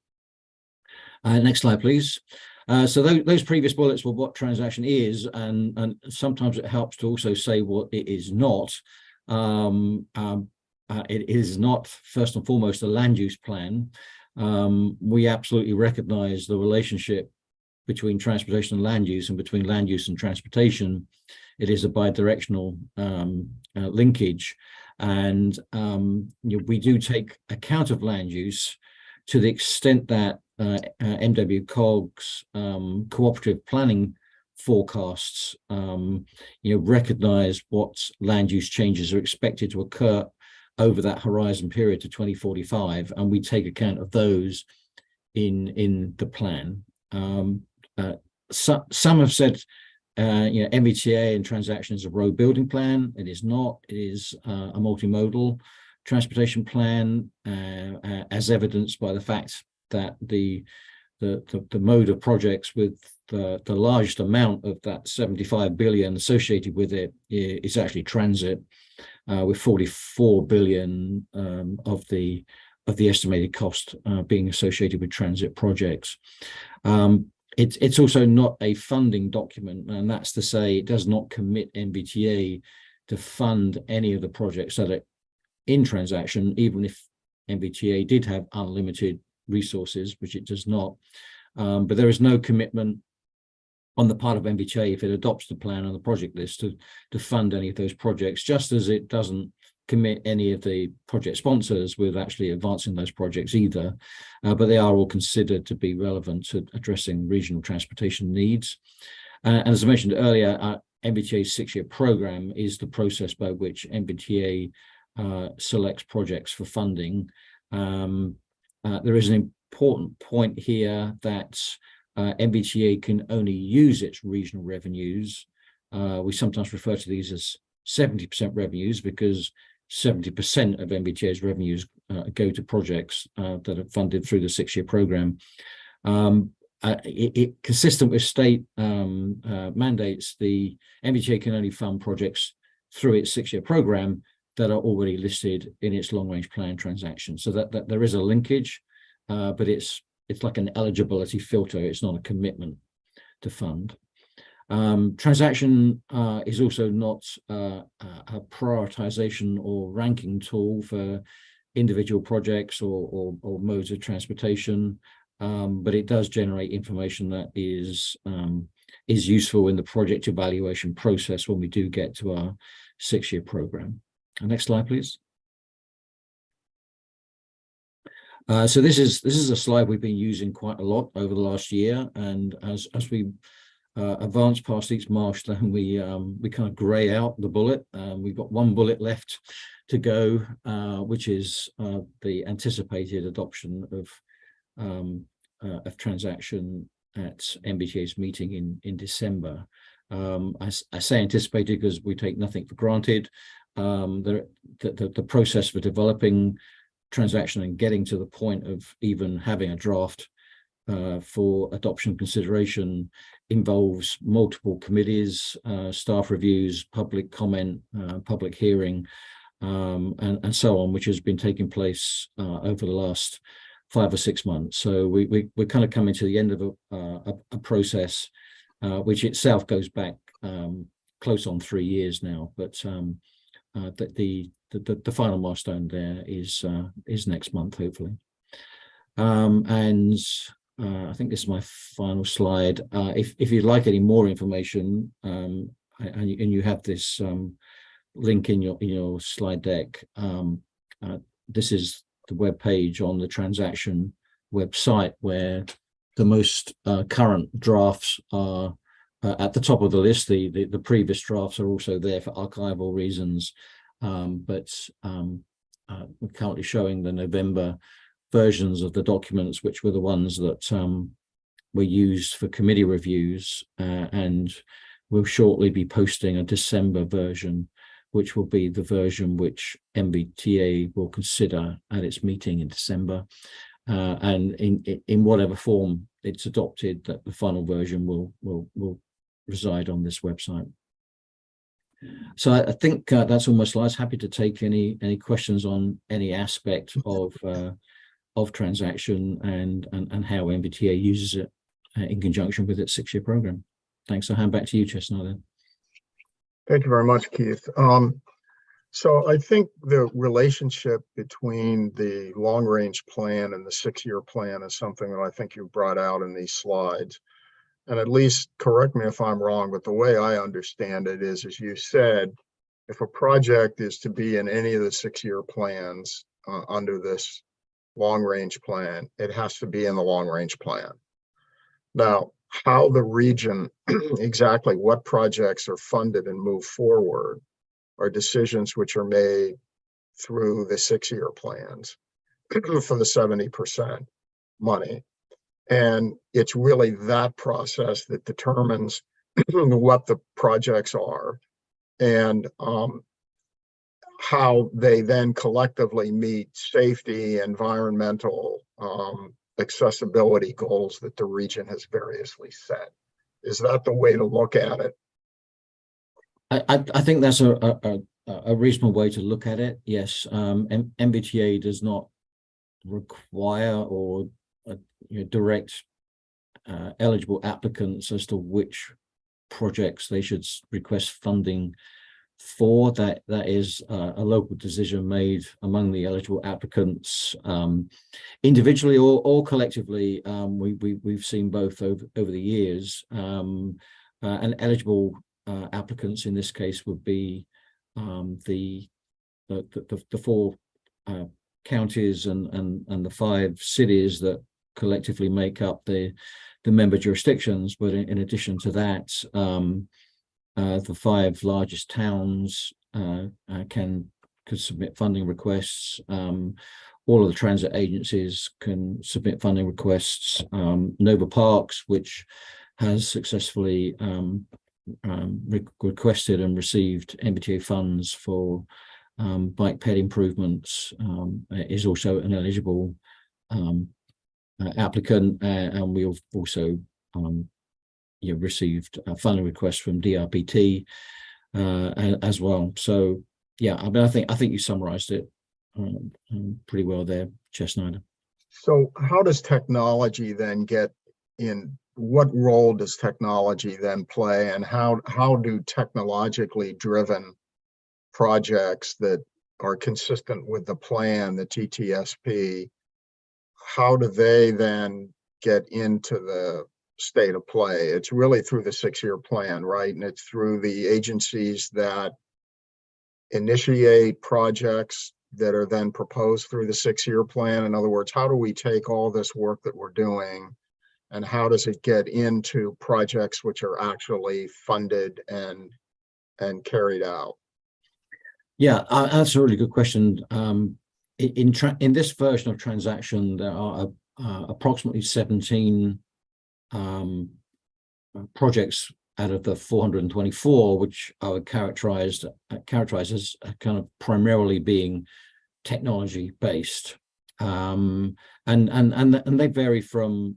S8: Next slide, please. So those previous bullets were what Transaction is, and sometimes it helps to also say what it is not. It is not, first and foremost, a land use plan. We absolutely recognize the relationship between transportation and land use, and between land use and transportation. It is a bidirectional linkage, and we do take account of land use to the extent that MWCOG's cooperative planning forecasts recognize what land use changes are expected to occur over that horizon period to 2045, and we take account of those in the plan. Some have said MBTA and Transaction is a road building plan. It is not. It is a multimodal transportation plan, as evidenced by the fact that the mode of projects with the largest amount of that 75 billion associated with it is actually transit, with 44 billion of the estimated cost being associated with transit projects. It's also not a funding document, and that's to say it does not commit MBTA to fund any of the projects that are in Transaction, even if MBTA did have unlimited resources, which it does not. But there is no commitment on the part of MBTA, if it adopts the plan on the project list, to fund any of those projects, just as it doesn't commit any of the project sponsors with actually advancing those projects either. But they are all considered to be relevant to addressing regional transportation needs. And as I mentioned earlier, MBTA's 6-year program is the process by which MBTA selects projects for funding. There is an important point here that MBTA can only use its regional revenues. We sometimes refer to these as 70% revenues because 70% of MBTA's revenues go to projects that are funded through the 6-year program. consistent with state mandates, the MBTA can only fund projects through its 6-year program that are already listed in its long-range plan transaction. So that there is a linkage, but it's like an eligibility filter. It's not a commitment to fund. Transaction is also not a prioritization or ranking tool for individual projects or modes of transportation, but it does generate information that is useful in the project evaluation process when we do get to our 6-year program. Next slide, please. So this is a slide we've been using quite a lot over the last year, and as we advance past each milestone, we kind of grey out the bullet. We've got one bullet left to go, which is the anticipated adoption of transaction at MBTA's meeting in December. I say anticipated because we take nothing for granted. The process for developing transaction and getting to the point of even having a draft for adoption consideration involves multiple committees, staff reviews, public comment, public hearing, and so on, which has been taking place over the last 5 or 6 months. So we're kind of coming to the end of a process which itself goes back close on 3 years now, but the final milestone there is next month, hopefully. And I think this is my final slide. If you'd like any more information, and you have this link in your slide deck, this is the web page on the transaction website where the most current drafts are at the top of the list. The previous drafts are also there for archival reasons, but we're currently showing the November versions of the documents, which were the ones that were used for committee reviews, and we'll shortly be posting a December version, which will be the version which MBTA will consider at its meeting in December. And in whatever form it's adopted, that the final version will reside on this website. So I think that's all my slides. Happy to take any questions on any aspect of transaction and how MBTA uses it in conjunction with its 6-year program. Thanks. I'll hand back to you, Chestnut.
S1: Thank you very much, Keith. So I think the relationship between the long-range plan and the 6-year plan is something that I think you brought out in these slides. And at least, correct me if I'm wrong, but the way I understand it is, as you said, if a project is to be in any of the 6-year plans under this long-range plan, it has to be in the long-range plan. Now, how the region, exactly what projects are funded and move forward are decisions which are made through the 6-year plans for the 70% money. And it's really that process that determines what the projects are and how they then collectively meet safety, environmental, accessibility goals that the region has variously set. Is that the way to look at it?
S8: I think that's a reasonable way to look at it. Yes, MBTA does not require or direct eligible applicants as to which projects they should request funding for. That is a local decision made among the eligible applicants, individually or collectively. We've seen both over the years, and eligible applicants in this case would be the 4 counties and the 5 cities that collectively make up the member jurisdictions. But in addition to that, the 5 largest towns could submit funding requests. All of the transit agencies can submit funding requests. Nova Parks, which has successfully requested and received MBTA funds for bike ped improvements, is also an eligible applicant, and we've also received a funding request from DRPT as well. So yeah, I mean, I think you summarized it pretty well there, Chair Snyder.
S1: So how does technology then get in? What role does technology then play, and how do technologically driven projects that are consistent with the plan, the TTSP, how do they then get into the state of play? It's really through the 6-year plan, right? And it's through the agencies that initiate projects that are then proposed through the 6-year plan. In other words, how do we take all this work that we're doing and how does it get into projects which are actually funded and carried out?
S8: Yeah, that's a really good question. In this version of Transaction, there are approximately 17 projects out of the 424, which I would characterize as kind of primarily being technology based, and they vary from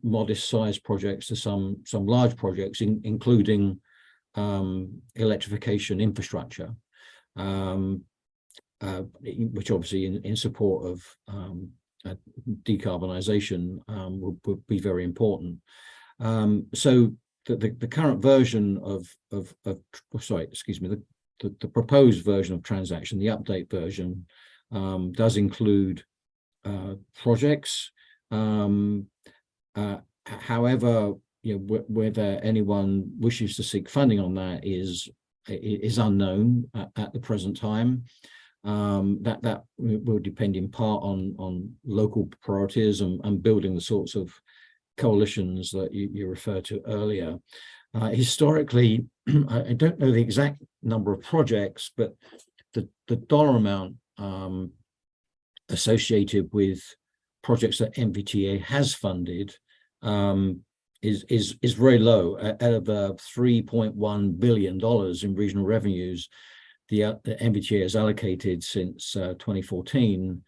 S8: modest sized projects to some large projects, including electrification infrastructure, which obviously in support of decarbonization would be very important. So the current version the proposed version of Transaction, the update version, does include projects. However, whether anyone wishes to seek funding on that is unknown at the present time. That will depend in part on local priorities and building the sorts of coalitions that you referred to earlier. Historically, I don't know the exact number of projects, but the dollar amount associated with projects that MBTA has funded is very low. Out of the $3.1 billion in regional revenues the MBTA has allocated since 2014,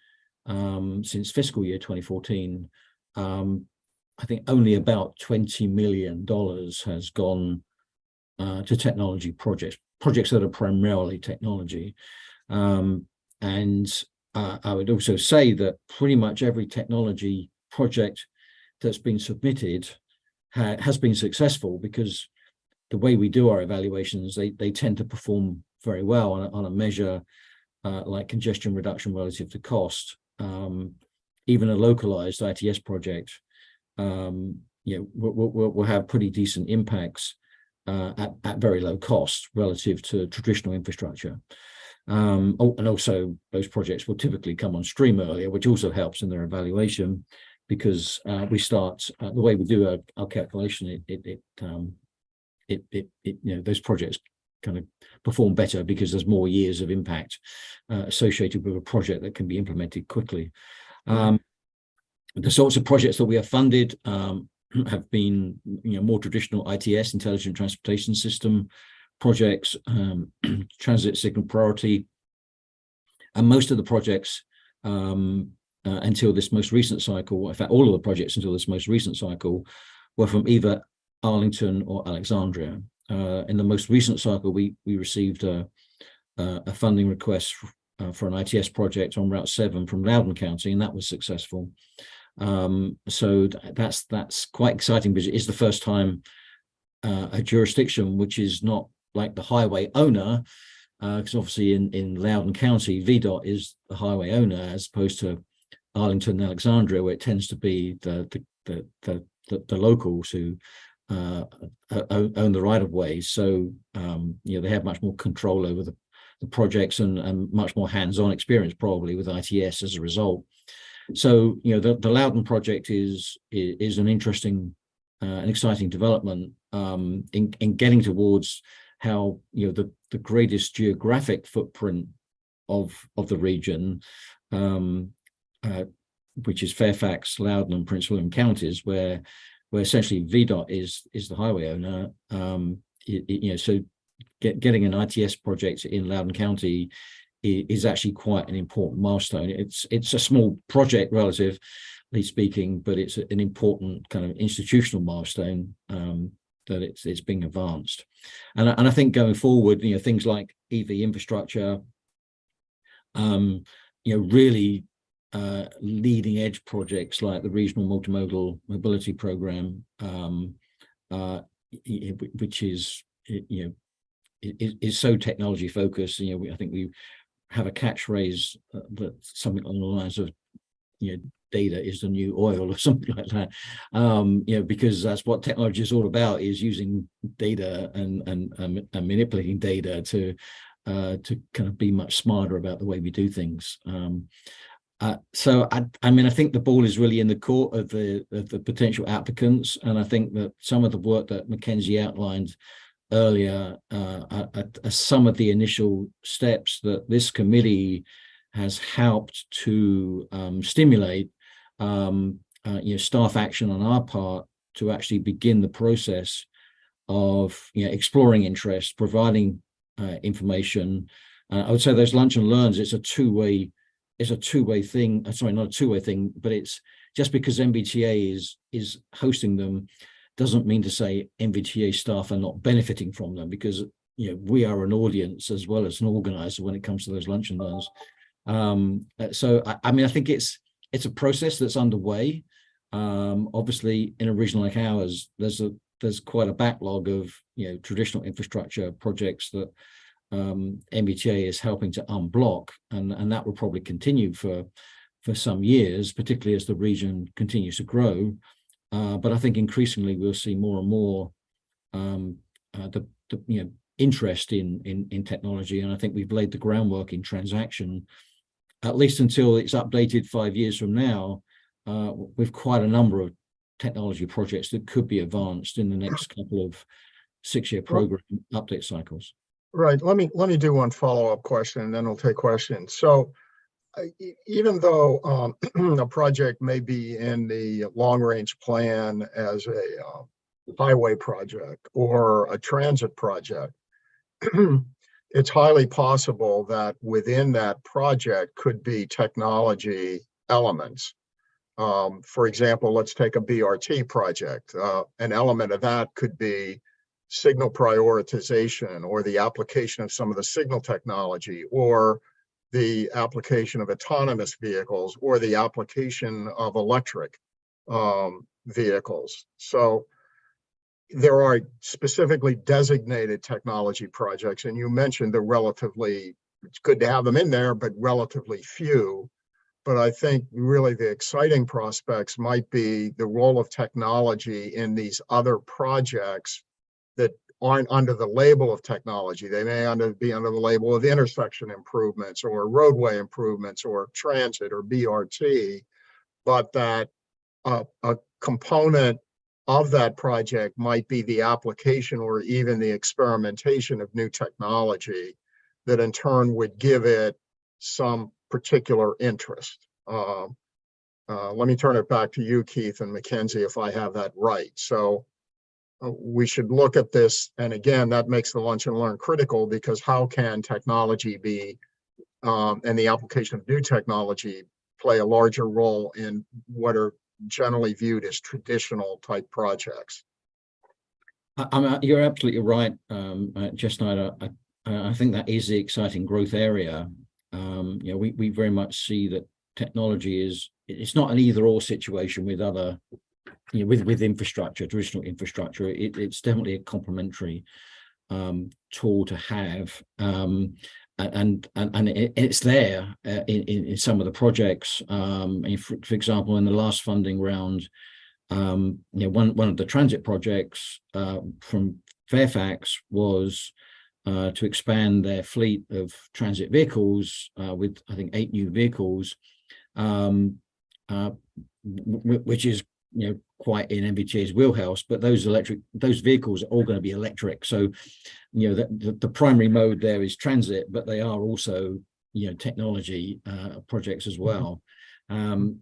S8: since fiscal year 2014, I think only about $20 million has gone to technology projects that are primarily technology. And I would also say that pretty much every technology project that's been submitted has been successful, because the way we do our evaluations, they tend to perform very well on a measure like congestion reduction relative to cost. Even a localized ITS project will have pretty decent impacts at very low cost relative to traditional infrastructure. And also those projects will typically come on stream earlier, which also helps in their evaluation, because we start the way we do our calculation. Those projects kind of perform better because there's more years of impact associated with a project that can be implemented quickly. The sorts of projects that we have funded have been more traditional ITS, Intelligent Transportation System projects, transit signal priority, and most of the projects until this most recent cycle, in fact all of the projects until this most recent cycle, were from either Arlington or Alexandria. In the most recent cycle, we received a funding request for an ITS project on Route 7 from Loudoun County, and that was successful. So that's quite exciting, because it is the first time a jurisdiction which is not like the highway owner, because obviously in Loudoun County, VDOT is the highway owner, as opposed to Arlington and Alexandria, where it tends to be the locals who own the right of way. So they have much more control over the projects and much more hands-on experience probably with ITS as a result. So the Loudoun project is an interesting and exciting development in getting towards how the greatest geographic footprint of the region, which is Fairfax, Loudoun, and Prince William counties, where essentially VDOT is the highway owner. So getting an ITS project in Loudoun County is actually quite an important milestone. It's a small project relative, speaking, but it's an important kind of institutional milestone that it's being advanced. And I think going forward, things like EV infrastructure, really leading edge projects like the Regional Multimodal Mobility Program, which is so technology focused. I think we have a catchphrase that something along the lines of, data is the new oil or something like that. Because that's what technology is all about, is using data and manipulating data to kind of be much smarter about the way we do things. So I think the ball is really in the court of the potential applicants, and I think that some of the work that Mackenzie outlined earlier are some of the initial steps that this committee has helped to stimulate staff action on our part to actually begin the process of exploring interest, providing information. I would say those lunch and learns, it's a two-way thing. Sorry, not a two-way thing, but it's just because MBTA is hosting them doesn't mean to say MBTA staff are not benefiting from them, because we are an audience as well as an organizer when it comes to those lunch and learns. So I think it's a process that's underway. Obviously, in a region like ours, there's quite a backlog of traditional infrastructure projects that MBTA is helping to unblock, and that will probably continue for some years, particularly as the region continues to grow. But I think increasingly we'll see more and more the interest in technology, and I think we've laid the groundwork in transaction, at least until it's updated 5 years from now, with quite a number of technology projects that could be advanced in the next couple of 6-year program update cycles.
S1: Right. Let me do one follow-up question, and then we'll take questions. So even though a project may be in the long-range plan as a highway project or a transit project, it's highly possible that within that project could be technology elements. For example, let's take a BRT project. An element of that could be signal prioritization, or the application of some of the signal technology, or the application of autonomous vehicles, or the application of electric vehicles. So there are specifically designated technology projects, and you mentioned it's good to have them in there, but relatively few. But I think really the exciting prospects might be the role of technology in these other projects that aren't under the label of technology. They may be under the label of intersection improvements or roadway improvements or transit or BRT, but that a component of that project might be the application or even the experimentation of new technology that in turn would give it some particular interest. Let me turn it back to you, Keith and Mackenzie, if I have that right. So we should look at this, and again, that makes the lunch and learn critical, because how can technology be and the application of new technology play a larger role in what are generally viewed as traditional type projects?
S8: You're absolutely right, Jeff Snyder. I think that is the exciting growth area. We very much see that technology it's not an either-or situation with other, with infrastructure, traditional infrastructure. It's definitely a complementary tool to have, and it's there in some of the projects. For example, in the last funding round, one of the transit projects from Fairfax was to expand their fleet of transit vehicles with, I think, 8 new vehicles, which is quite in MBTA's wheelhouse. But those vehicles are all going to be electric. So the primary mode there is transit, but they are also technology projects as well.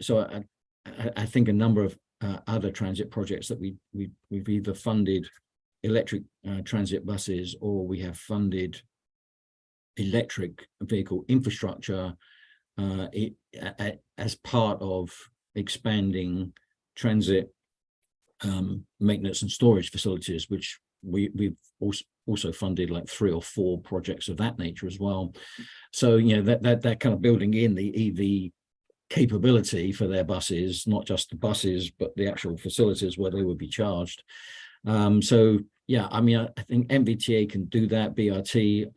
S8: So I think a number of other transit projects that we've either funded electric transit buses, or we have funded electric vehicle infrastructure as part of expanding transit maintenance and storage facilities, which we've also funded like 3 or 4 projects of that nature as well. So, you know, that kind of building in the EV capability for their buses, not just the buses, but the actual facilities where they would be charged. So yeah, I mean, I think MBTA can do that. BRT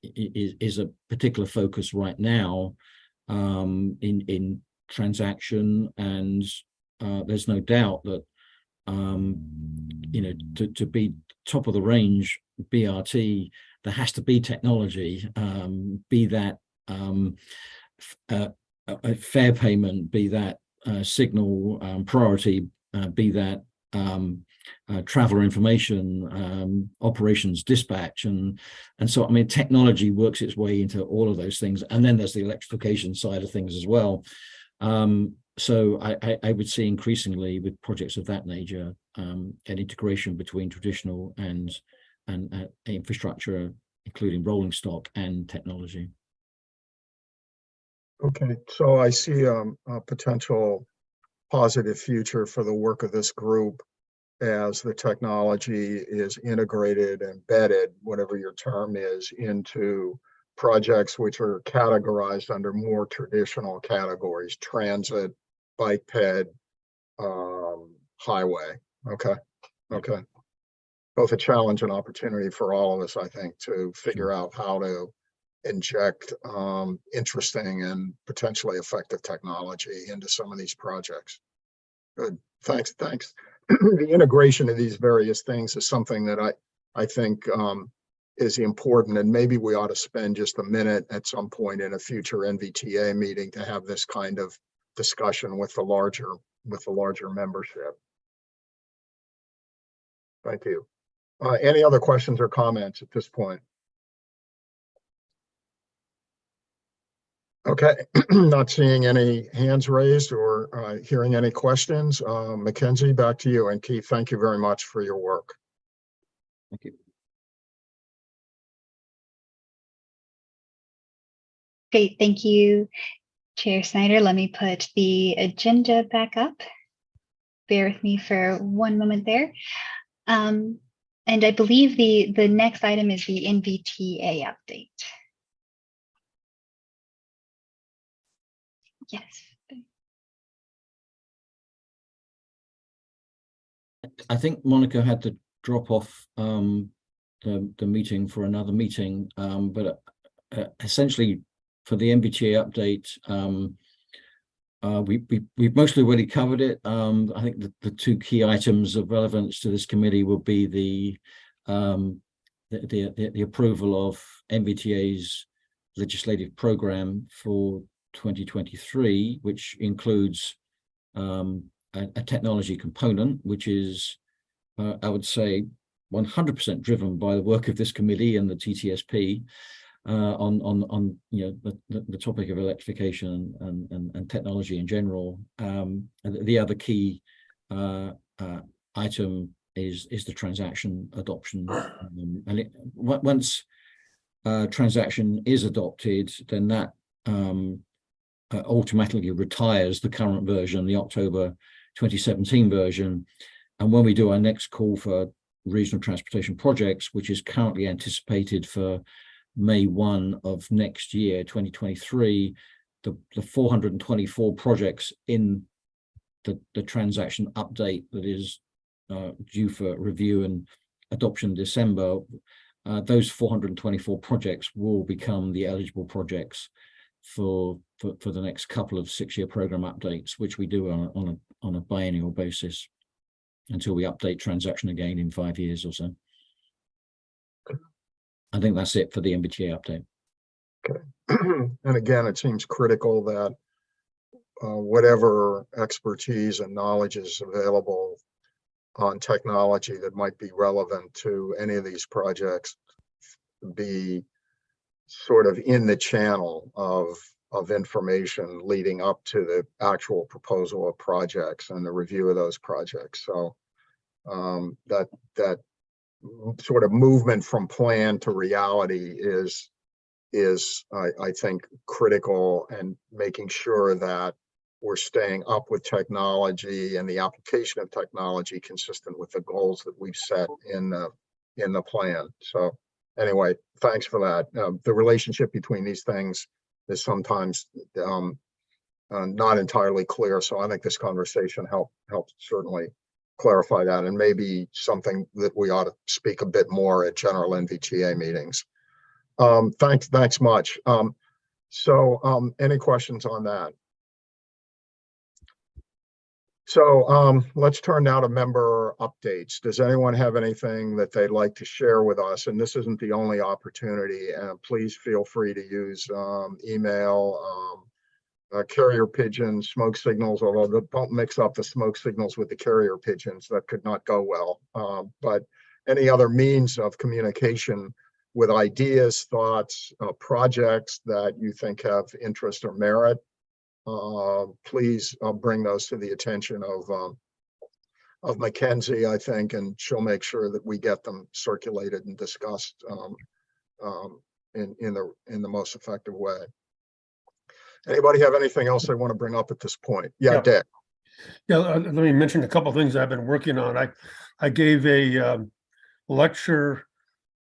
S8: is a particular focus right now in transaction, and there's no doubt that you know, to be top of the range BRT, there has to be technology, be that a fare payment, be that signal priority, be that traveler information, operations dispatch, and so I mean technology works its way into all of those things, and then there's the electrification side of things as well. So I would see increasingly with projects of that nature an integration between traditional and infrastructure, including rolling stock and technology.
S1: Okay, so I see a potential positive future for the work of this group as the technology is integrated, embedded, whatever your term is, into projects which are categorized under more traditional categories: transit, bike ped, highway. Okay. Both a challenge and opportunity for all of us, I think, to figure out how to inject interesting and potentially effective technology into some of these projects. Good, thanks. The integration of these various things is something that I think is important, and maybe we ought to spend just a minute at some point in a future NVTA meeting to have this kind of discussion with the larger membership. Thank you. Any other questions or comments at this point? Okay, not seeing any hands raised or hearing any questions. Mackenzie, back to you. And Keith, thank you very much for your work.
S8: Thank you.
S2: Great, thank you, Chair Snyder. Let me put the agenda back up. Bear with me for one moment there. And I believe the next item is the NVTA update. Yes.
S8: I think Monica had to drop off the meeting for another meeting, but essentially for the NVTA update, we've mostly already covered it. I think the 2 key items of relevance to this committee will be the approval of NVTA's legislative program for 2023, which includes a technology component, which is, I would say, 100% driven by the work of this committee and the TTSP on you know the topic of electrification and technology in general. And the other key item is the transaction adoption, and once transaction is adopted, then that automatically retires the current version, the October 2017 version. And when we do our next call for regional transportation projects, which is currently anticipated for May 1 of next year, 2023, the 424 projects in the transaction update that is due for review and adoption in December, those 424 projects will become the eligible projects for the next couple of 6-year program updates, which we do on a biennial basis until we update transaction again in 5 years or so. I think that's it for the NVTA update.
S1: Okay. And again, it seems critical that whatever expertise and knowledge is available on technology that might be relevant to any of these projects be sort of in the channel of information leading up to the actual proposal of projects and the review of those projects. So that sort of movement from plan to reality is I think critical, and making sure that we're staying up with technology and the application of technology consistent with the goals that we've set in the plan. So anyway, thanks for that. The relationship between these things is sometimes not entirely clear. So I think this conversation helps certainly clarify that, and maybe something that we ought to speak a bit more at general NVTA meetings. Thanks much. Any questions on that? So let's turn now to member updates. Does anyone have anything that they'd like to share with us? And this isn't the only opportunity. Please feel free to use email, carrier pigeons, smoke signals, although don't mix up the smoke signals with the carrier pigeons. That could not go well. But any other means of communication with ideas, thoughts, projects that you think have interest or merit, please bring those to the attention of Mackenzie, I think, and she'll make sure that we get them circulated and discussed in the most effective way. Anybody have anything else they want to bring up at this point? Yeah, Dick.
S4: Yeah, let me mention a couple of things I've been working on. I gave a lecture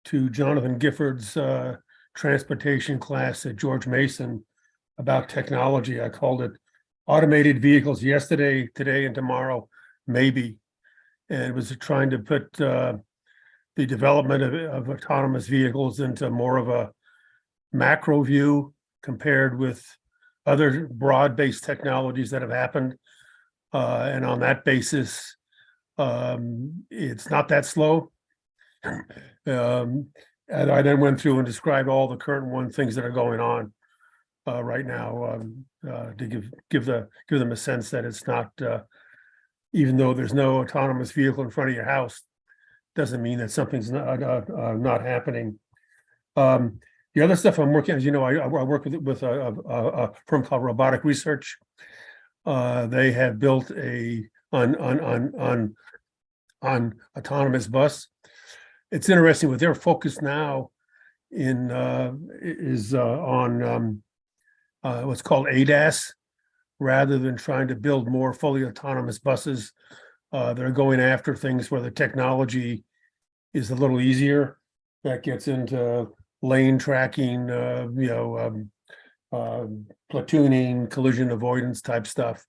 S4: to Jonathan Gifford's transportation class at George Mason about technology. I called it Automated Vehicles Yesterday, Today, and Tomorrow, Maybe. And it was trying to put the development of autonomous vehicles into more of a macro view compared with other broad-based technologies that have happened. And on that basis, it's not that slow. And I then went through and described all the current things that are going on right now to give them a sense that it's not, even though there's no autonomous vehicle in front of your house, doesn't mean that something's not happening. The other stuff I'm working, as you know, I work with a firm called Robotic Research. They have built on autonomous bus. It's interesting what their focus now is on what's called ADAS, rather than trying to build more fully autonomous buses. They're going after things where the technology is a little easier. That gets into lane tracking, platooning, collision avoidance type stuff.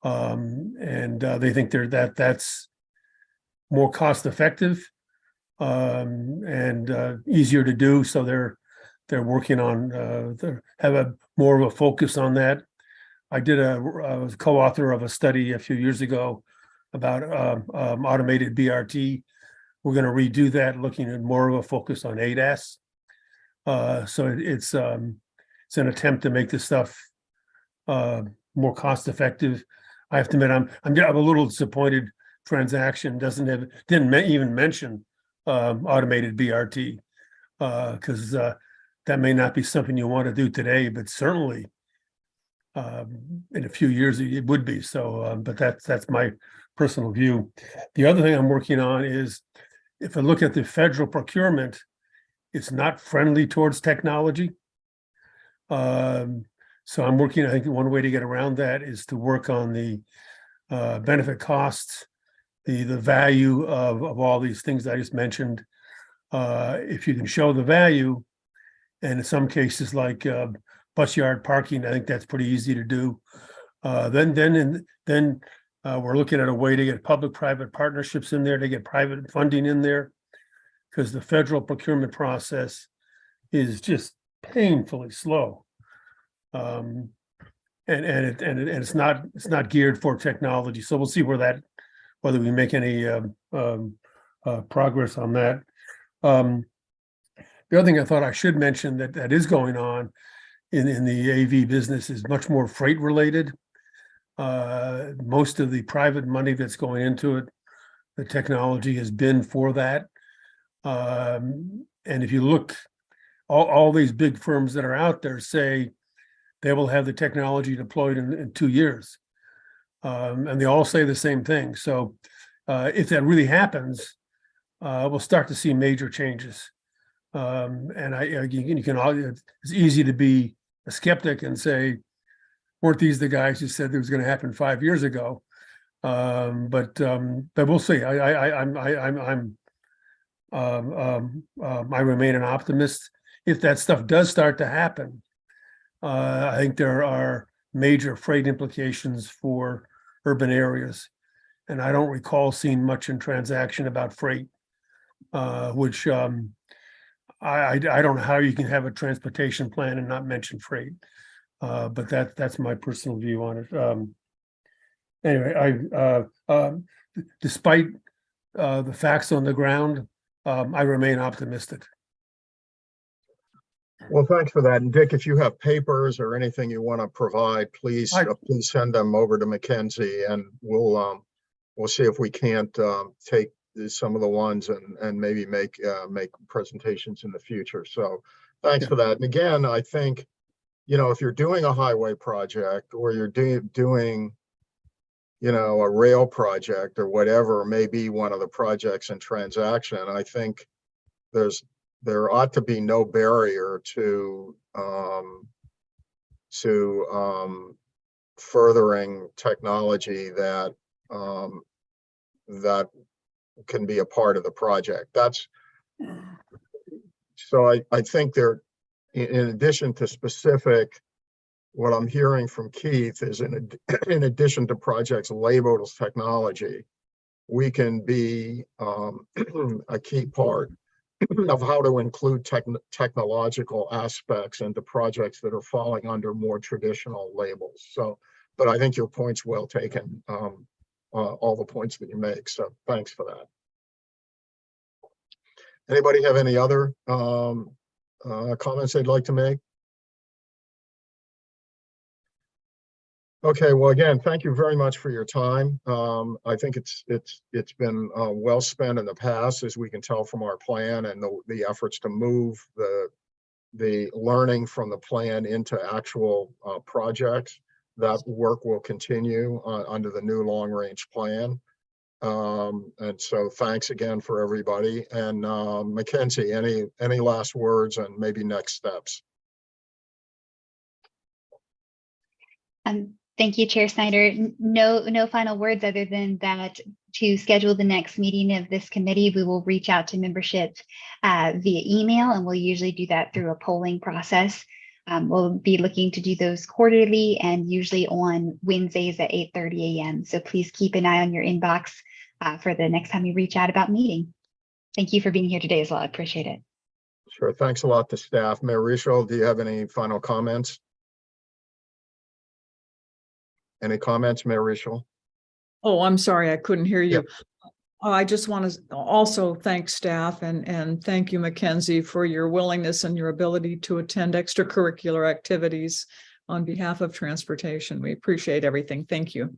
S4: And they think that's more cost effective and easier to do. So they're working on have more of a focus on that. I was co-author of a study a few years ago about automated BRT. We're going to redo that, looking at more of a focus on ADAS. So it's an attempt to make this stuff more cost effective. I have to admit, I'm a little disappointed. Transaction didn't even mention automated BRT because that may not be something you want to do today, but certainly in a few years it would be. So, but that's my personal view. The other thing I'm working on is, if I look at the federal procurement, it's not friendly towards technology. So I'm working, I think one way to get around that is to work on the benefit costs, the value of all these things I just mentioned. If you can show the value, and in some cases like bus yard parking, I think that's pretty easy to do. Then we're looking at a way to get public-private partnerships in there, to get private funding in there, because the federal procurement process is just painfully slow. And it's not geared for technology. So we'll see whether we make any progress on that. The other thing I thought I should mention that is going on in the AV business is much more freight related. Most of the private money that's going into it, the technology has been for that. And if you look, all these big firms that are out there say they will have the technology deployed in 2 years. And they all say the same thing. So if that really happens, we'll start to see major changes. And it's easy to be a skeptic and say, weren't these the guys who said it was going to happen 5 years ago? But we'll see. I remain an optimist. If that stuff does start to happen, I think there are major freight implications for urban areas. And I don't recall seeing much in transaction about freight, which I don't know how you can have a transportation plan and not mention freight. But that's my personal view on it. Anyway, despite the facts on the ground, I remain optimistic.
S1: Well, thanks for that. And Dick, if you have papers or anything you want to provide, please please send them over to Mackenzie, and we'll see if we can't take some of the ones and maybe make presentations in the future. So thanks for that. And again, I think, you know, if you're doing a highway project or you're doing, you know, a rail project or whatever may be one of the projects in transaction, I think there ought to be no barrier to furthering technology that that can be a part of the project. That's so I think there, in addition to specific, what I'm hearing from Keith is in addition to projects labeled as technology, we can be a key part of how to include technological aspects into projects that are falling under more traditional labels. So, but I think your point's well taken, all the points that you make. So thanks for that. Anybody have any other comments they'd like to make? Okay, well, again, thank you very much for your time. I think it's been well spent in the past, as we can tell from our plan and the efforts to move the learning from the plan into actual projects. That work will continue under the new long-range plan. And so thanks again for everybody. And Mackenzie, any last words and maybe next steps?
S2: Thank you, Chair Snyder. No final words other than that to schedule the next meeting of this committee, we will reach out to membership via email, and we'll usually do that through a polling process. We'll be looking to do those quarterly and usually on Wednesdays at 8:30 a.m. So please keep an eye on your inbox for the next time you reach out about meeting. Thank you for being here today as well. I appreciate it.
S1: Sure. Thanks a lot to staff. Mayor Rischel, do you have any final comments? Any comments, Mayor Rischel?
S3: Oh, I'm sorry, I couldn't hear you. I just want to also thank staff and thank you, Mackenzie, for your willingness and your ability to attend extracurricular activities on behalf of transportation. We appreciate everything. Thank you.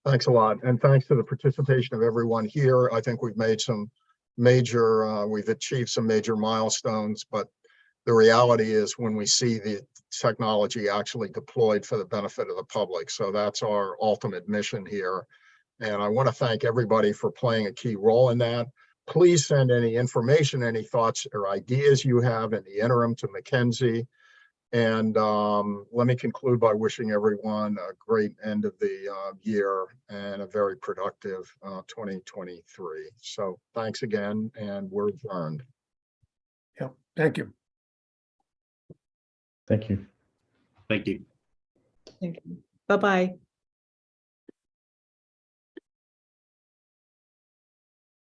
S1: Thanks a lot. And thanks to the participation of everyone here. I think we've made some major, we've achieved some major milestones, but the reality is when we see the technology actually deployed for the benefit of the public. So that's our ultimate mission here. And I want to thank everybody for playing a key role in that. Please send any information, any thoughts or ideas you have in the interim to Mackenzie. And let me conclude by wishing everyone a great end of the year and a very productive 2023. So thanks again, and we're adjourned.
S4: Yeah, thank you.
S5: Thank you.
S6: Thank you.
S3: Thank you. Bye-bye.